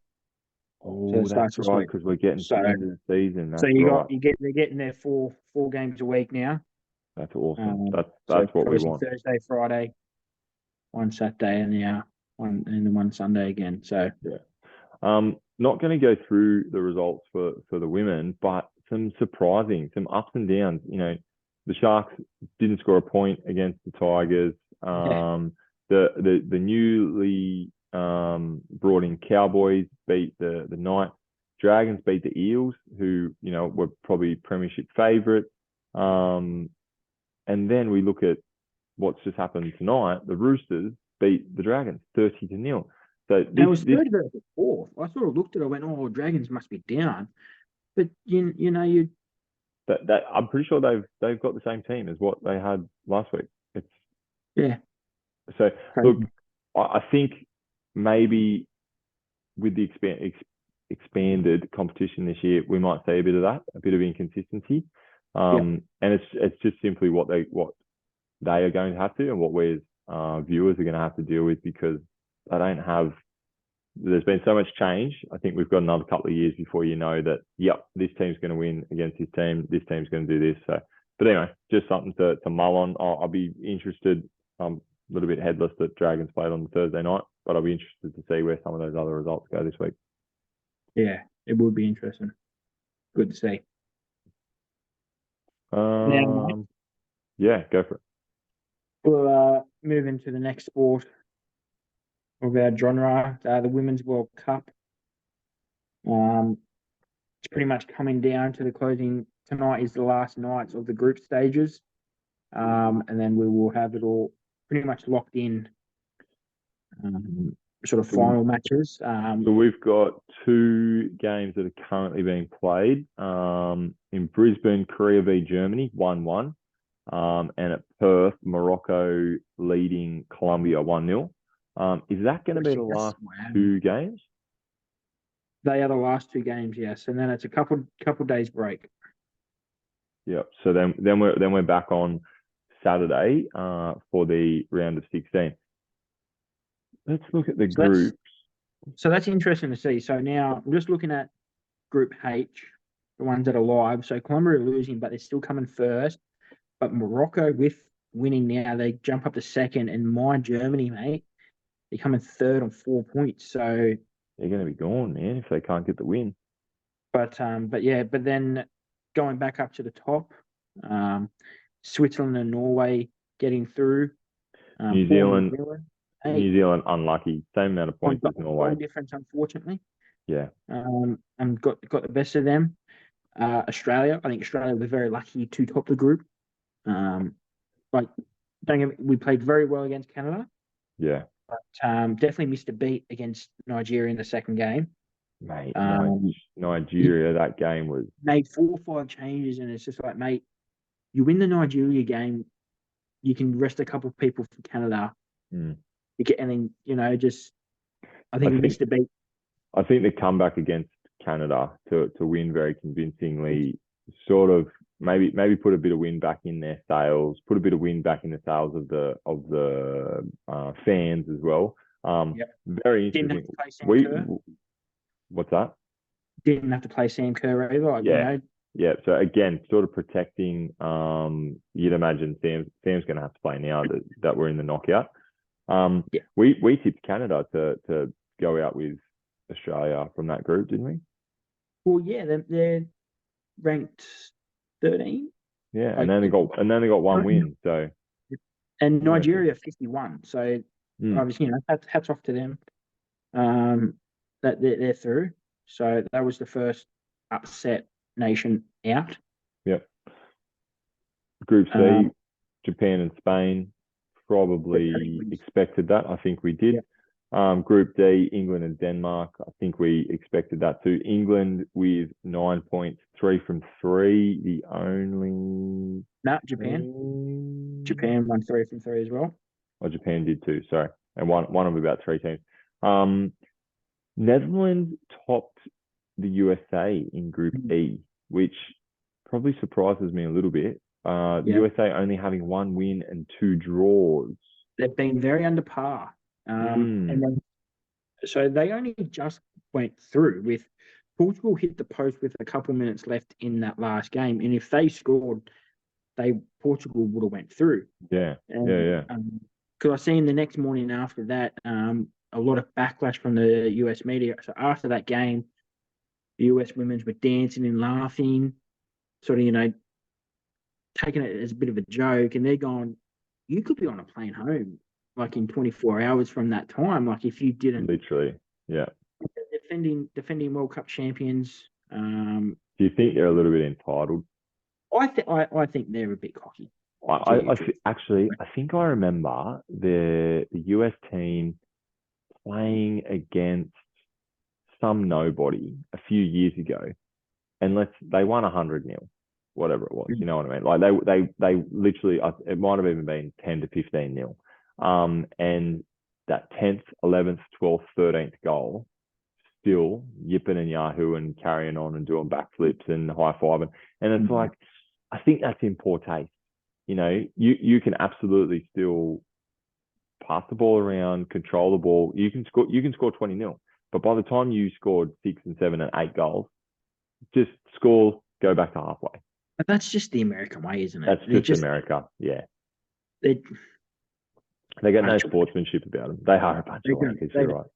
Oh, so that's right, because we're getting to the end of the season. That's they're getting their four games a week now. That's awesome. That's what we want. Thursday, Friday, one Saturday, and one Sunday again. So yeah. Not going to go through the results for the women, but some ups and downs. You know, the Sharks didn't score a point against the Tigers. The newly brought in Cowboys beat the Knights. Dragons beat the Eels, who were probably premiership favourite. And then we look at what's just happened tonight. The Roosters beat the Dragons 30-0. So it was third versus fourth. I sort of looked at it. I went, "Oh, Dragons must be down," but that I'm pretty sure they've got the same team as what they had last week. So Crazy. look, I think maybe with the expanded competition this year, we might see a bit of that, a bit of inconsistency. And it's just simply what they are going to have to, and what we as viewers are going to have to deal with, because they don't have. There's been so much change. I think we've got another couple of years before you know that. Yep, this team's going to win against this team. This team's going to do this. So, but anyway, just something to mull on. I'll be interested. A little bit headless that Dragons played on the Thursday night, but I'll be interested to see where some of those other results go this week. Yeah, it would be interesting. Good to see. Yeah, go for it. We'll move into the next sport of our genre, the Women's World Cup. It's pretty much coming down to the closing. Tonight is the last nights of the group stages. And then we will have it all pretty much locked in, sort of final matches. So we've got 2 games that are currently being played. In Brisbane, Korea v Germany, 1-1. And at Perth, Morocco leading Colombia 1-0. Is that going to be the last 2 games? They are the last 2 games, yes, and then it's a couple days break. Yep. So then we're back on Saturday for the round of 16. Let's look at the groups. So that's interesting to see. So now I'm just looking at Group H, the ones that are live. So Colombia are losing, but they're still coming first. But Morocco, with winning now, they jump up to second, and my Germany, mate, they're coming third on 4 points. So they're going to be gone, man, if they can't get the win. But then going back up to the top, Switzerland and Norway getting through. New Zealand unlucky. Same amount of points as Norway. Difference, unfortunately. Yeah. And got the best of them. Australia, I think Australia were very lucky to top the group. We played very well against Canada. Yeah. But definitely missed a beat against Nigeria in the second game. Mate, Nigeria, that game was... Made 4 or 5 changes, and it's just like, mate, you win the Nigeria game, you can rest a couple of people for Canada. Mm. And then, I think we missed a beat. I think the comeback against Canada to win very convincingly sort of maybe put a bit of wind back in their sails, put a bit of wind back in the sails of the fans as well. Very interesting. Didn't have to play Sam Kerr. What's that? Didn't have to play Sam Kerr either. Yeah. So again, sort of protecting. You'd imagine Sam's going to have to play now that we're in the knockout. We tipped Canada to go out with Australia from that group, didn't we? Well, yeah, they're ranked 13. Yeah, and then they got 1 win. So, and Nigeria 51. So obviously, hats off to them. That they're through. So that was the first upset nation out. Yep. Group C, Japan and Spain, probably expected that. I think we did. Yep. Group D, England and Denmark. I think we expected that too. England with 9 points, 3 from 3. The only... Japan. Japan won 3 from 3 as well. Oh, Japan did too, sorry. And one of about 3 teams. Netherlands topped the USA in Group E, which probably surprises me a little bit. The USA only having 1 win and 2 draws. They've been very under par. And then, so they only just went through with Portugal hit the post with a couple minutes left in that last game. And if they scored, Portugal would have went through. Yeah. Because I seen the next morning after that, a lot of backlash from the US media. So after that game, the US women were dancing and laughing, sort of, taking it as a bit of a joke. And they're going, you could be on a plane home, like in 24 hours from that time. Like if you didn't. Literally, yeah. Defending World Cup champions. Do you think they're a little bit entitled? I think they're a bit cocky. I think I remember the US team playing against some nobody a few years ago, and they won 100-0, whatever it was. You know what I mean? Like they literally, it might have even been 10 to 15-0. And that 10th, 11th, 12th, 13th goal, still yipping and yahoo and carrying on and doing backflips and high fiving. And it's like, I think that's in poor taste. You know, you can absolutely still pass the ball around, control the ball. You can score 20-0. But by the time you scored 6 and 7 and 8 goals, just score, go back to halfway. But that's just the American way, isn't it? That's just America. Yeah. They got no sportsmanship about them. They are a bunch of wankers, you're right.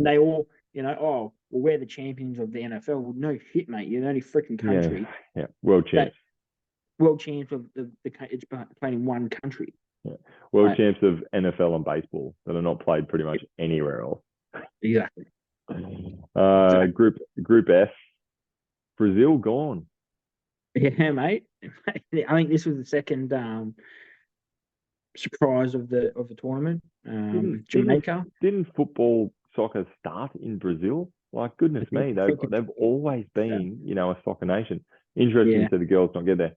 They all, you know, well, we're the champions of the NFL. Well, no shit, mate. You're the only freaking country. Yeah. World champs. World champs of it's played in one country. Yeah. World champs of NFL and baseball that are not played pretty much anywhere else. Exactly. Group F, Brazil gone. Yeah, mate. I think this was the second surprise of the tournament. Jamaica. Didn't football soccer start in Brazil? Like, goodness me, they've always been, you know, a soccer nation. Interesting to the girls not get there.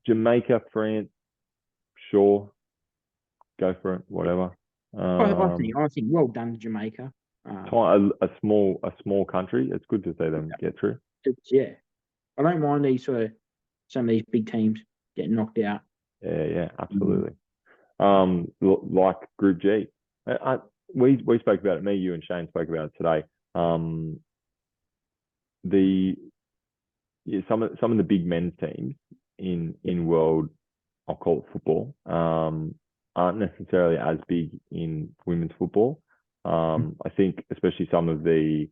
Jamaica, France, sure, go for it, whatever. I think well done, Jamaica. A small country. It's good to see them get through. I don't mind some of these big teams getting knocked out. Yeah, absolutely. Like Group G, we spoke about it. Me, you, and Shane spoke about it today. Some of the big men's teams in world, I'll call it football, aren't necessarily as big in women's football. I think especially some of the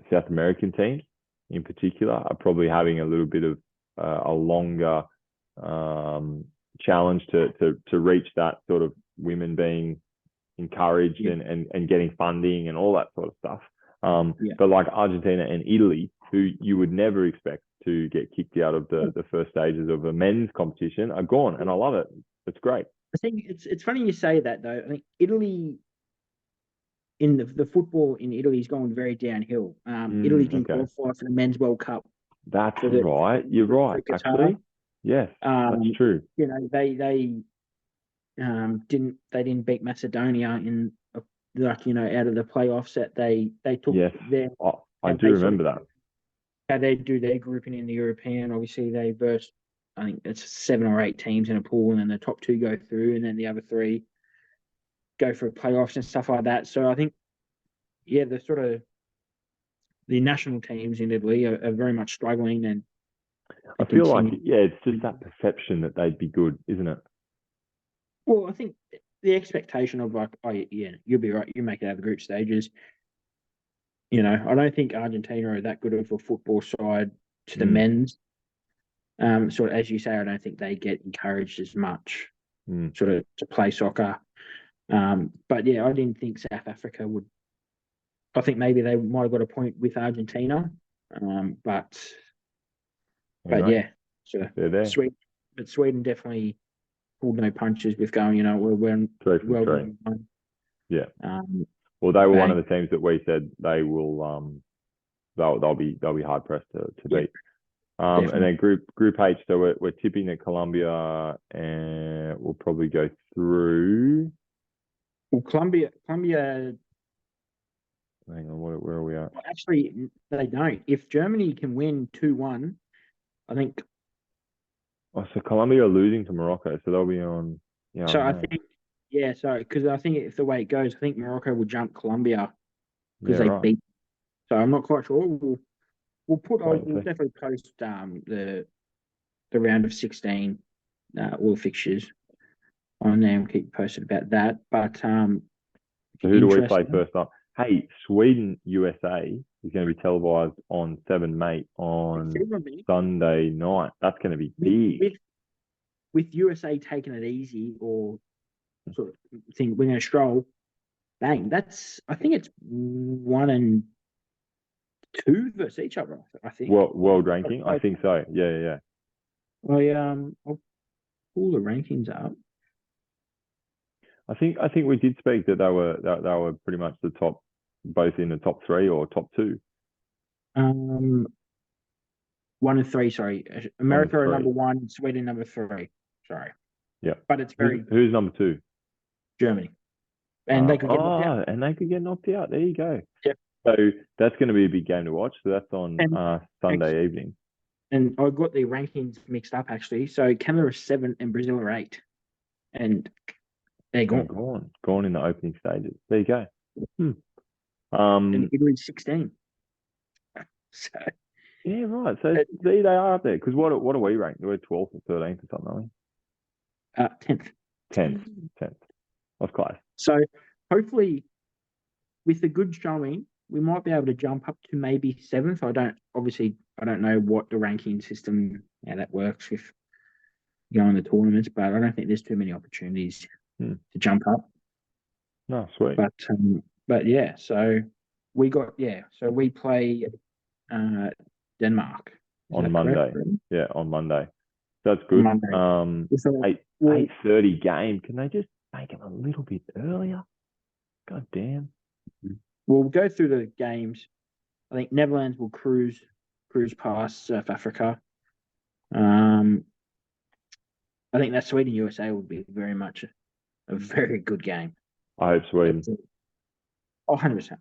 South American teams in particular are probably having a little bit of a longer challenge to reach that sort of women being encouraged and getting funding and all that sort of stuff. But like Argentina and Italy, who you would never expect to get kicked out of the first stages of a men's competition, are gone, and I love it. It's great. I think it's funny you say that, though. I think Italy, in the football in Italy, is going very downhill. Italy didn't qualify for the Men's World Cup. That's right. You're right. Actually, yes, that's true. You know, they didn't beat Macedonia in out of the playoffs that they took. I do remember that. How they do their grouping in the European, obviously they burst. I think it's 7 or 8 teams in a pool, and then the top 2 go through, and then the other 3 go for playoffs and stuff like that. So I think, the national teams in Italy are very much struggling, and I feel like it's just that perception that they'd be good, isn't it? Well, I think the expectation of you'll be right, you make it out of the group stages. You know, I don't think Argentina are that good of a football side to the men's. Sort of, as you say, I don't think they get encouraged as much sort of to play soccer. But yeah, I didn't think South Africa would. I think maybe they might have got a point with Argentina, but yeah, so Sweden, but Sweden definitely pulled no punches with going. You know, we're 3 from 3. Yeah. Well, they were one of the teams that we said they will. They'll be hard pressed to beat. And then Group H, so we're tipping that Colombia and we'll probably go through. Well, Colombia. Hang on, where are we at? Well, actually, they don't. If Germany can win 2-1, I think. Oh, so Colombia are losing to Morocco, so they'll be on. Yeah. So I think, because I think if the way it goes, I think Morocco will jump Colombia because they beat. So I'm not quite sure. We'll definitely post the round of 16 all the fixtures on there and keep posted about that. But so who do we play first up? Hey, Sweden USA is going to be televised on 7 May on Sunday night. That's going to be big. With USA taking it easy or sort of think we're going to stroll, bang. I think it's 1 and 2 versus each other. I think world ranking. I think so. Yeah. I'll pull the rankings up. I think we did speak that they were pretty much the top, both in the top 3 or top 2. 1 and 3. Sorry, America are number 1, Sweden number 3. Sorry. Yeah. But it's very Who's number 2? Germany. And they could get knocked out. And they could get knocked out. There you go. Yep. So that's going to be a big game to watch. So that's on Sunday evening. And I got the rankings mixed up, actually. So Canada is 7 and Brazil are 8. And they're gone. Gone in the opening stages. There you go. And Italy's 16. So yeah, right. So they are up there. Because what are we ranked? We're 12th or 13th or something, aren't we? 10th. 10th. That's close. So hopefully, with a good showing, we might be able to jump up to maybe 7th. I don't know what the ranking system, how that works with going to tournaments, but I don't think there's too many opportunities to jump up. No, sweet. But yeah, so we play Denmark on Monday. Correct? Yeah, on Monday. That's good. Monday. 8:30 game. Can they just make it a little bit earlier? God damn. We'll go through the games. I think Netherlands will cruise past South Africa. I think that Sweden USA will be very much a very good game. I hope Sweden. 100%.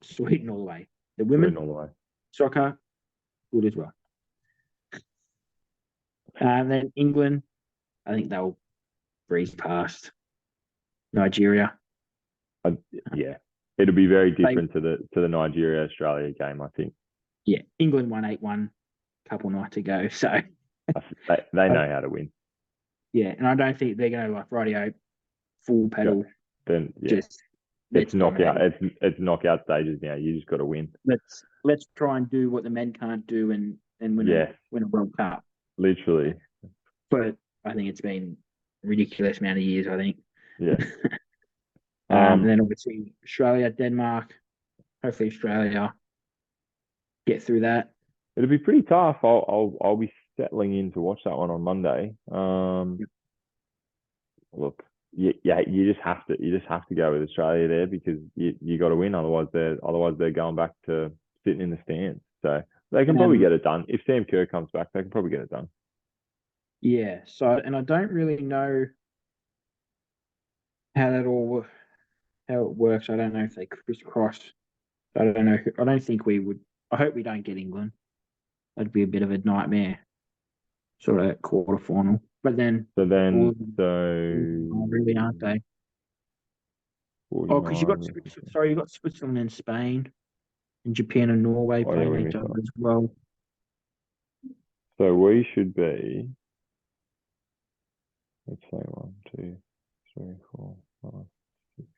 Sweden all the way. The women all the way. Soccer, good as well. And then England, I think they'll breeze past Nigeria. Yeah, it'll be very different to the Nigeria Australia game, I think. Yeah, England won 8-1 a couple nights ago, so they know how to win. Yeah, and I don't think they're going to like radio full pedal. Then it's knockout. It's knockout stages now. You just got to win. Let's try and do what the men can't do and win a World Cup. Literally. But I think it's been a ridiculous amount of years. I think. Yeah. And then obviously Australia, Denmark. Hopefully Australia get through that. It'll be pretty tough. I'll be settling in to watch that one on Monday. Look, you just have to go with Australia there because you got to win. Otherwise they're going back to sitting in the stands. So they can probably get it done. If Sam Kerr comes back, they can probably get it done. Yeah. So, and I don't really know how it works. I don't know if they crisscross. I don't know. I don't think we would. I hope we don't get England. That'd be a bit of a nightmare sort of quarterfinal. But then, really, aren't they? Oh, because you got Switzerland and Spain, and Japan and Norway playing each other as well. So we should be. Let's say 1, 2, 3, 4, 5, 6.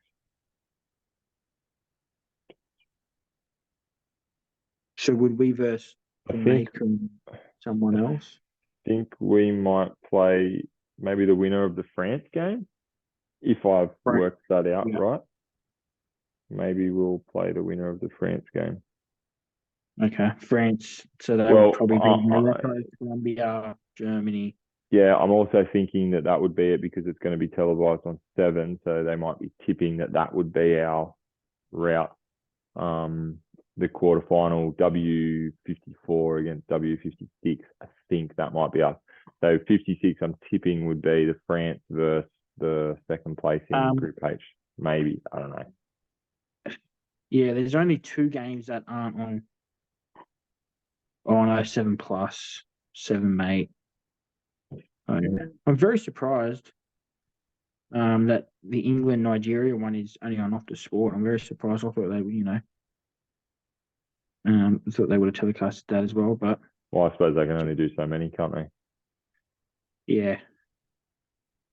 So would we verse Jamaica and someone else? I think we might play maybe the winner of the France game. If I've worked that out right. Maybe we'll play the winner of the France game. Okay, France. So that would probably be Morocco, Colombia, Germany. Yeah, I'm also thinking that would be it because it's going to be televised on 7, so they might be tipping that would be our route. The quarterfinal W54 against W56. I think that might be us. So 56, I'm tipping would be the France versus the second place in Group H. Maybe, I don't know. Yeah, there's only 2 games that aren't on. Oh no, 7+, 7 mate. I'm very surprised that the England Nigeria one is only on Optus Sport. I'm very surprised. I thought they would, thought they would have telecasted that as well. But I suppose they can only do so many, can't they? Yeah.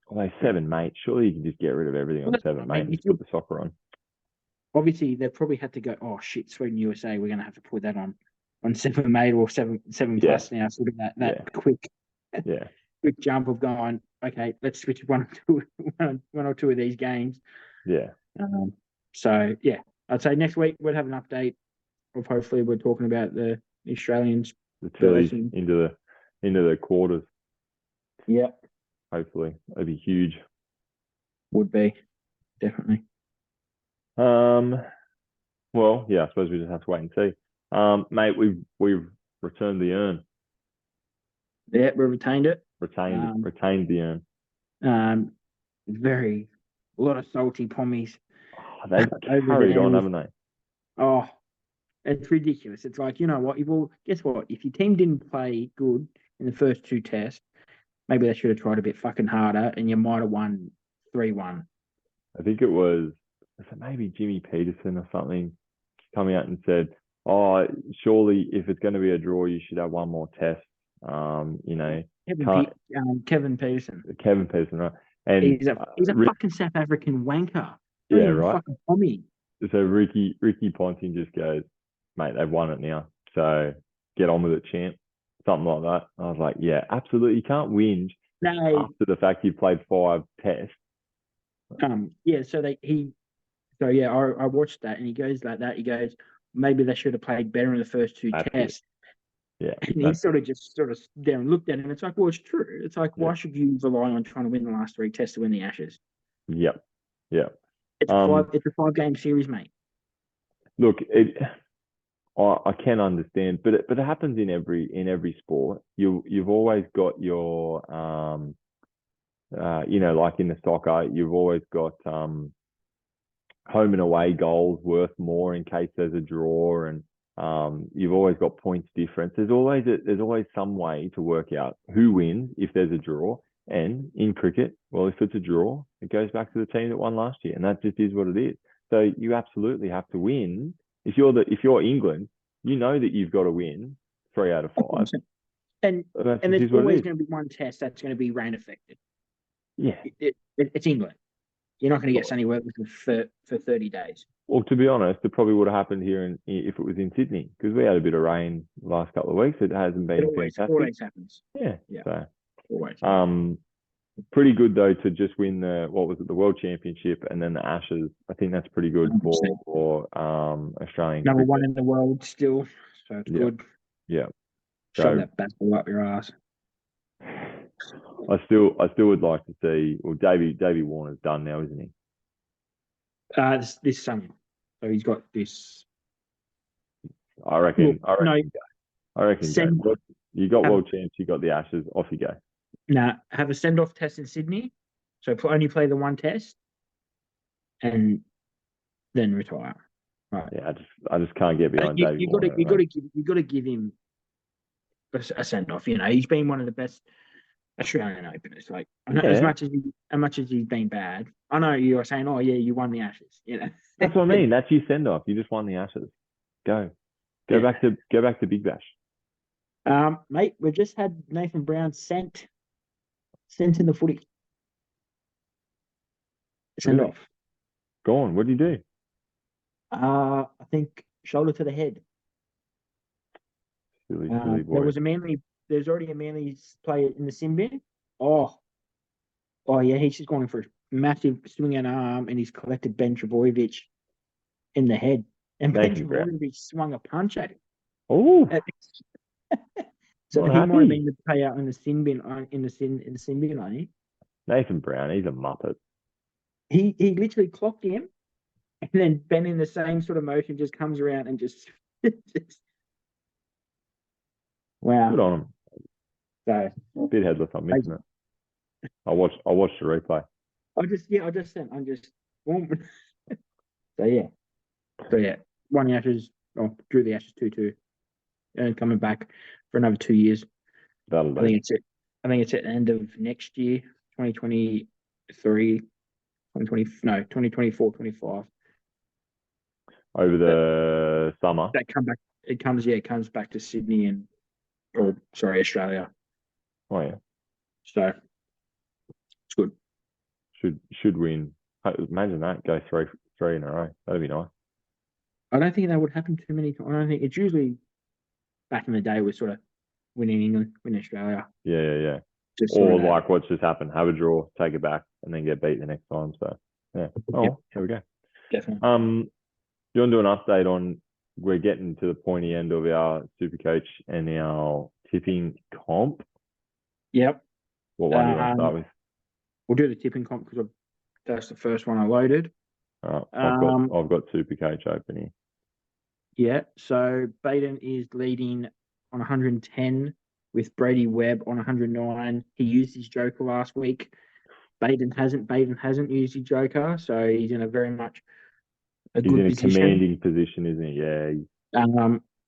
Well, 7 mate. Surely you can just get rid of everything on 7 mate and just put the soccer on. Obviously, they probably had to go. Oh shit, Sweden USA. We're going to have to put that on 7 mate or 7+ now. Sort of that quick. Yeah. Quick jump of going, okay, let's switch one or two of these games. Yeah. So yeah, I'd say next week we'll have an update of hopefully we're talking about the Australians, the Tillies into the quarters. Yeah. Hopefully, that'd be huge. Would be definitely. Well, yeah, I suppose we just have to wait and see. Mate, we've returned the urn. Yeah, we retained it. Retained the urn. A lot of salty pommies Oh, they've over carried there. on, haven't they? Oh, it's ridiculous. It's like, you know what? Well, guess what? If your team didn't play good in the first two tests, maybe they should have tried a bit fucking harder, and you might have won 3-1. I think it was maybe Jimmy Peterson or something coming out and said, "Oh, surely if it's going to be a draw, you should have one more test." You know, Kevin Peterson. Kevin Peterson, right? And he's a fucking South African wanker. Yeah, right. Fucking pommy. So Ricky Ponting just goes, "Mate, they've won it now. So get on with it, champ." Something like that. I was like, yeah, absolutely. You can't whinge after the fact you played 5 tests. Yeah, I watched that, and he goes like that. He goes, maybe they should have played better in the first two tests. Yeah. And he sort of there and looked at it, and it's like, well, it's true. It's like, why should you rely on trying to win the last 3 tests to win the Ashes? Yep. It's a 5-game series, mate. Look, I can understand, but it happens in every sport. You've always got your like in the soccer, you've always got home and away goals worth more in case there's a draw, and you've always got points difference. There's always some way to work out who wins if there's a draw. And in cricket, well, if it's a draw, it goes back to the team that won last year, and that just is what it is. So you absolutely have to win. If you're England, you know that you've got to win 3 out of 5. And there's always going to be one test that's going to be rain affected. Yeah, it's England. You're not going to get sunny weather for 30 days. Well, to be honest, it probably would have happened here if it was in Sydney, because we had a bit of rain the last couple of weeks. It hasn't been fantastic. Always happens. Yeah. So always. Pretty good though to just win the World Championship and then the Ashes. I think that's pretty good 100%. for Australian. Number 1 in the world still, so it's good. Yeah. Shove that basketball up your ass. I still would like to see. Well, Davey Warner's done now, isn't he? This summer, so he's got this. I reckon. Go. You got world champs. You got the Ashes. Off you go. Have a send-off test in Sydney, so only play the 1 test, and then retire. Right. Yeah, I just can't get behind Davey Warner. You got to give him a send-off. You know, he's been one of the best Australian openers. Like, as much as he's been bad, I know you are saying, "Oh yeah, you won the Ashes." You know, that's what I mean. That's your send-off. You just won the Ashes. Go back to Big Bash. Mate, we just had Nathan Brown sent in the footy. Send off. Go on. What did you do? I think shoulder to the head. Silly boy. There's already a Manly player in the sin bin. Oh yeah, he's just gone for a massive swinging arm, and he's collected Ben Trebojevic in the head, and Ben Trebojevic swung a punch at him. Oh. So he might have been the payout in the sin bin, in the sin bin, I think. Nathan Brown, he's a muppet. He literally clocked him, and then Ben in the same sort of motion just comes around and just wow. Good on him. So a bit headless, I'm missing it. I watched the replay. I'm just so yeah. Won the Ashes, drew the Ashes 2-2, and coming back for another 2 years. I think it's it. I think it's at the end of next year, 2023, 2024, 25. Over the summer. That come back. It comes back to Sydney Australia. Oh yeah. So it's good. Should win. Imagine that, go three in a row. That'd be nice. I don't think that would happen too many times. I don't think it's usually back in the day was sort of winning England, win Australia. Yeah. Or like what's just happened, have a draw, take it back, and then get beat the next time. So yeah. Here we go. Definitely. You want to do an update on? We're getting to the pointy end of our SuperCoach and our tipping comp. Yep. What one do you want to start with? We'll do the tipping comp because that's the first one I loaded. All right. I've got SuperCoach open here. Yeah. So Baden is leading on 110 with Brady Webb on 109. He used his joker last week. Baden hasn't used his joker, so he's in a very much a He's good in a position. commanding position, isn't he? Yeah.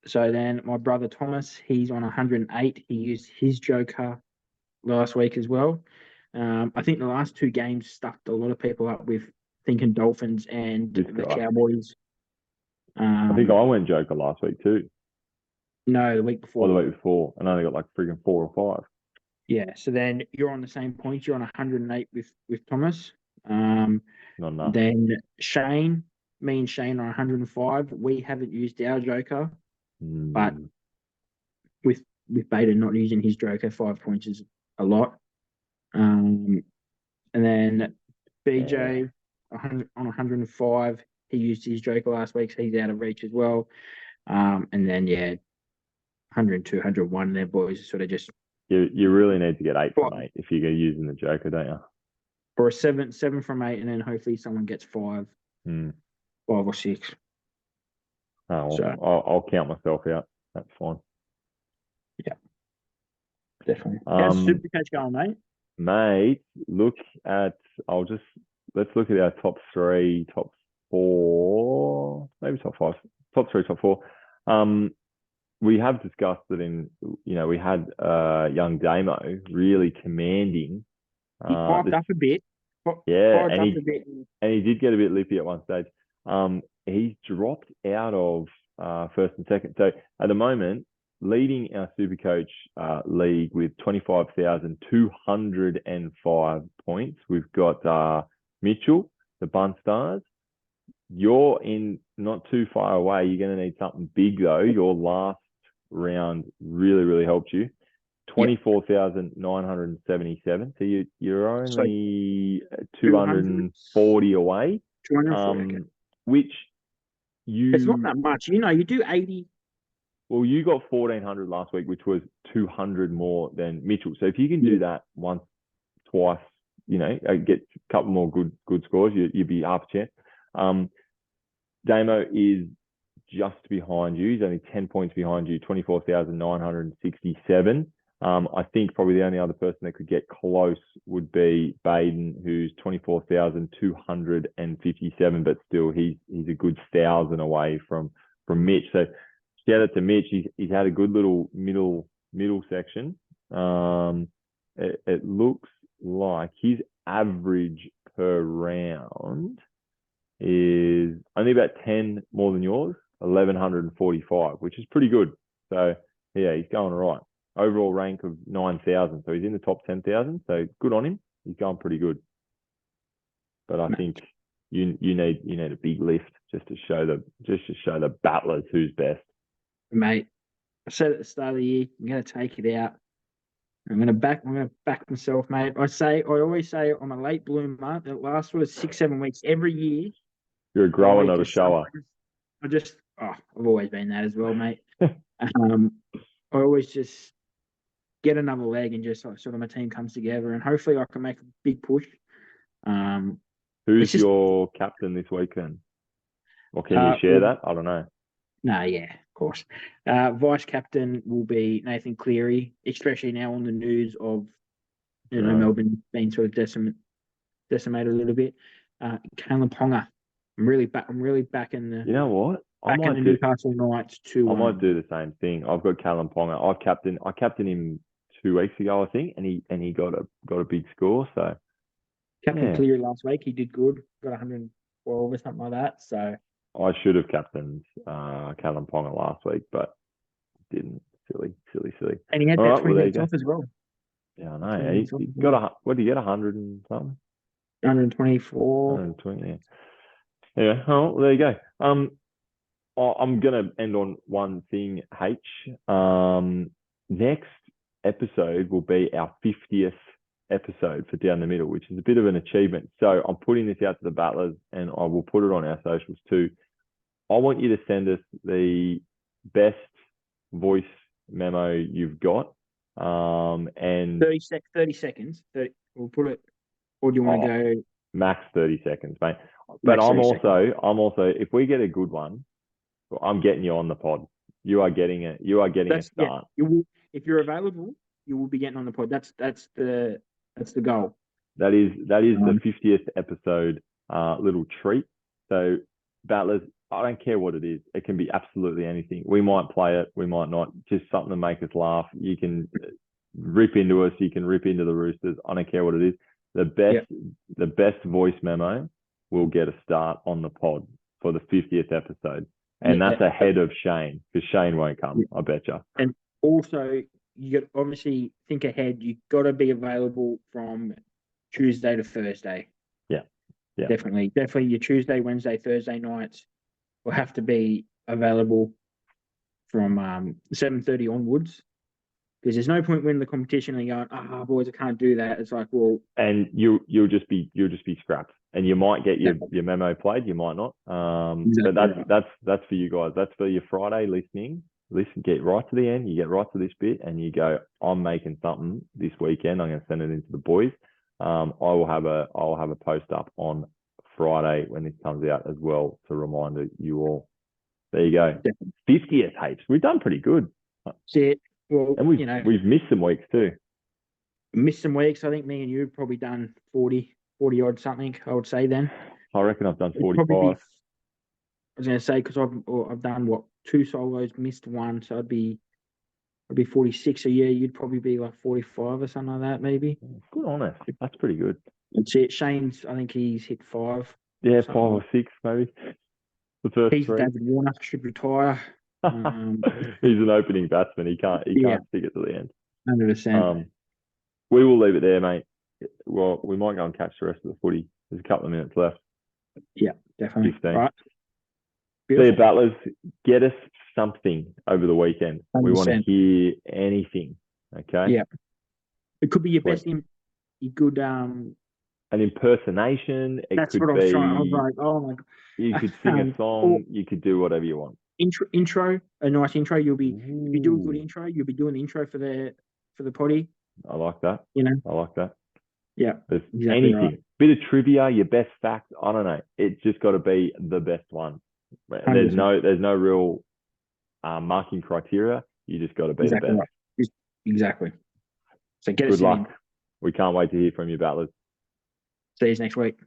So then my brother Thomas, he's on 108. He used his joker last week as well. I think the last two games stuffed a lot of people up with thinking Dolphins and the Cowboys. I think I went joker last week too. No, the week before. Or the week before, and I only got like freaking 4 or 5. Yeah, so then you're on the same points. You're on 108 with Thomas. Not enough. Then Shane, me and Shane are 105. We haven't used our joker, but with Baden not using his joker, 5 points is a lot. And then BJ on 105. He used his joker last week, so he's out of reach as well. And then 102, 101. Their boys sort of just. You really need to get 8 from 8 if you're using the joker, don't you? Or a 7 from 8, and then hopefully someone gets 5, 5 or 6. Oh, well, so I'll count myself out. That's fine. Yeah, definitely. How's SuperCoach going, mate? Mate, let's look at our top 3, top 4, maybe top 5, top 3, top 4. We have discussed that we had young Damo really commanding. He popped up a bit. And he did get a bit lippy at one stage. He's dropped out of first and second. So at the moment, leading our SuperCoach league with 25,205 points. We've got Mitchell, the Bun Stars. You're in not too far away. You're going to need something big though. Your last round really, really helped you. 24,977. So you're only 240 away. 240. Which it's not that much. You do 80. Well, you got 1,400 last week, which was 200 more than Mitchell. So if you can do that once, twice, get a couple more good scores, you'd be half a chance. Damo is just behind you. He's only 10 points behind you, 24,967. I think probably the only other person that could get close would be Baden, who's 24,257, but still he's a good 1,000 away from Mitch. So shout out to Mitch. He's had a good little middle section. It looks like his average per round is only about 10 more than yours, 1,145, which is pretty good. So yeah, he's going all right. Overall rank of 9,000, so he's in the top 10,000. So good on him. He's going pretty good. But I think you need a big lift just to show the battlers who's best. Mate, I said at the start of the year, I'm going to take it out. I'm going to back myself, mate. I always say I'm a late bloomer. It lasts 6-7 weeks every year. You're a grower, not a shower. I've always been that as well, mate. I always just get another leg and just sort of my team comes together, and hopefully I can make a big push. Who's your captain this week then? Or can you share that? I don't know. No, yeah, of course. Vice captain will be Nathan Cleary, especially now on the news of Melbourne being sort of decimated a little bit. Kalen Ponga. I'm really backing the. You know what? Backing the Newcastle Knights to. I might do the same thing. I've got Kalen Ponga. I captained him 2 weeks ago, I think, and he got a big score. So Captain Cleary last week, he did good. Got 112 or something like that. So I should have captained Kalen Ponga last week, but didn't. Silly. And he had that 20 minutes off as well. Yeah, I know. He got what did he get? 100 and something. 124. 120. Yeah. Oh, there you go. I'm gonna end on one thing, H. Next episode will be our 50th episode for Down the Middle, which is a bit of an achievement. So I'm putting this out to the battlers, and I will put it on our socials too. I want you to send us the best voice memo you've got. And 30 seconds. 30, we'll put it. Or do you want to go max 30 seconds, mate? But I'm also, if we get a good one, I'm getting you on the pod. You are getting it. You are getting a start. Yeah, you will, if you're available, you will be getting on the pod. That's the goal. That is the 50th episode little treat. So, battlers, I don't care what it is. It can be absolutely anything. We might play it, we might not. Just something to make us laugh. You can rip into us. You can rip into the Roosters. I don't care what it is. The best voice memo will get a start on the pod for the 50th episode. And that's ahead of Shane, because Shane won't come, I bet you. And also, you got obviously think ahead. You've got to be available from Tuesday to Thursday. Yeah. Definitely your Tuesday, Wednesday, Thursday nights will have to be available from 7:30 onwards, because there's no point winning the competition and going, boys, I can't do that. It's like, well, and you'll just be scrapped, and you might get your memo played, you might not. But that's for you guys. That's for your Friday listening. Listen, get right to the end. You get right to this bit, and you go, I'm making something this weekend. I'm going to send it into the boys. I'll have a post up on Friday when this comes out as well to remind you all. There you go. 50th heaps. We've done pretty good. That's it. Well, and we've missed some weeks too. Missed some weeks. I think me and you have probably done 40 odd something, I would say then. I reckon I've done 45. I was going to say, because I've done 2 solos, missed one, so I'd be 46 a year. You'd probably be like 45 or something like that, maybe. Good on us. That's pretty good. That's it. Shane's, I think he's hit 5. Yeah, 5 or 6 maybe. The first He's 3. David Warner, should retire. He's an opening batsman. He can't stick it to the end. 100%. We will leave it there, mate. Well, we might go and catch the rest of the footy. There's a couple of minutes left. Yeah, definitely. 15. All right. See you, battlers. Get us something over the weekend. 100%. We want to hear anything. Okay. Yeah. It could be your best. You could an impersonation. That's what I was trying. I was like, oh my God. You could sing a song. You could do whatever you want. Intro, a nice intro. If you do a good intro, you'll be doing the intro for the potty. I like that. I like that. Yeah. There's anything. Right. Bit of trivia, your best fact. I don't know. It's just got to be the best one. 100%. There's no real marking criteria. You just got to be the best. Right. Exactly. So good luck. We can't wait to hear from you, battlers. See you next week.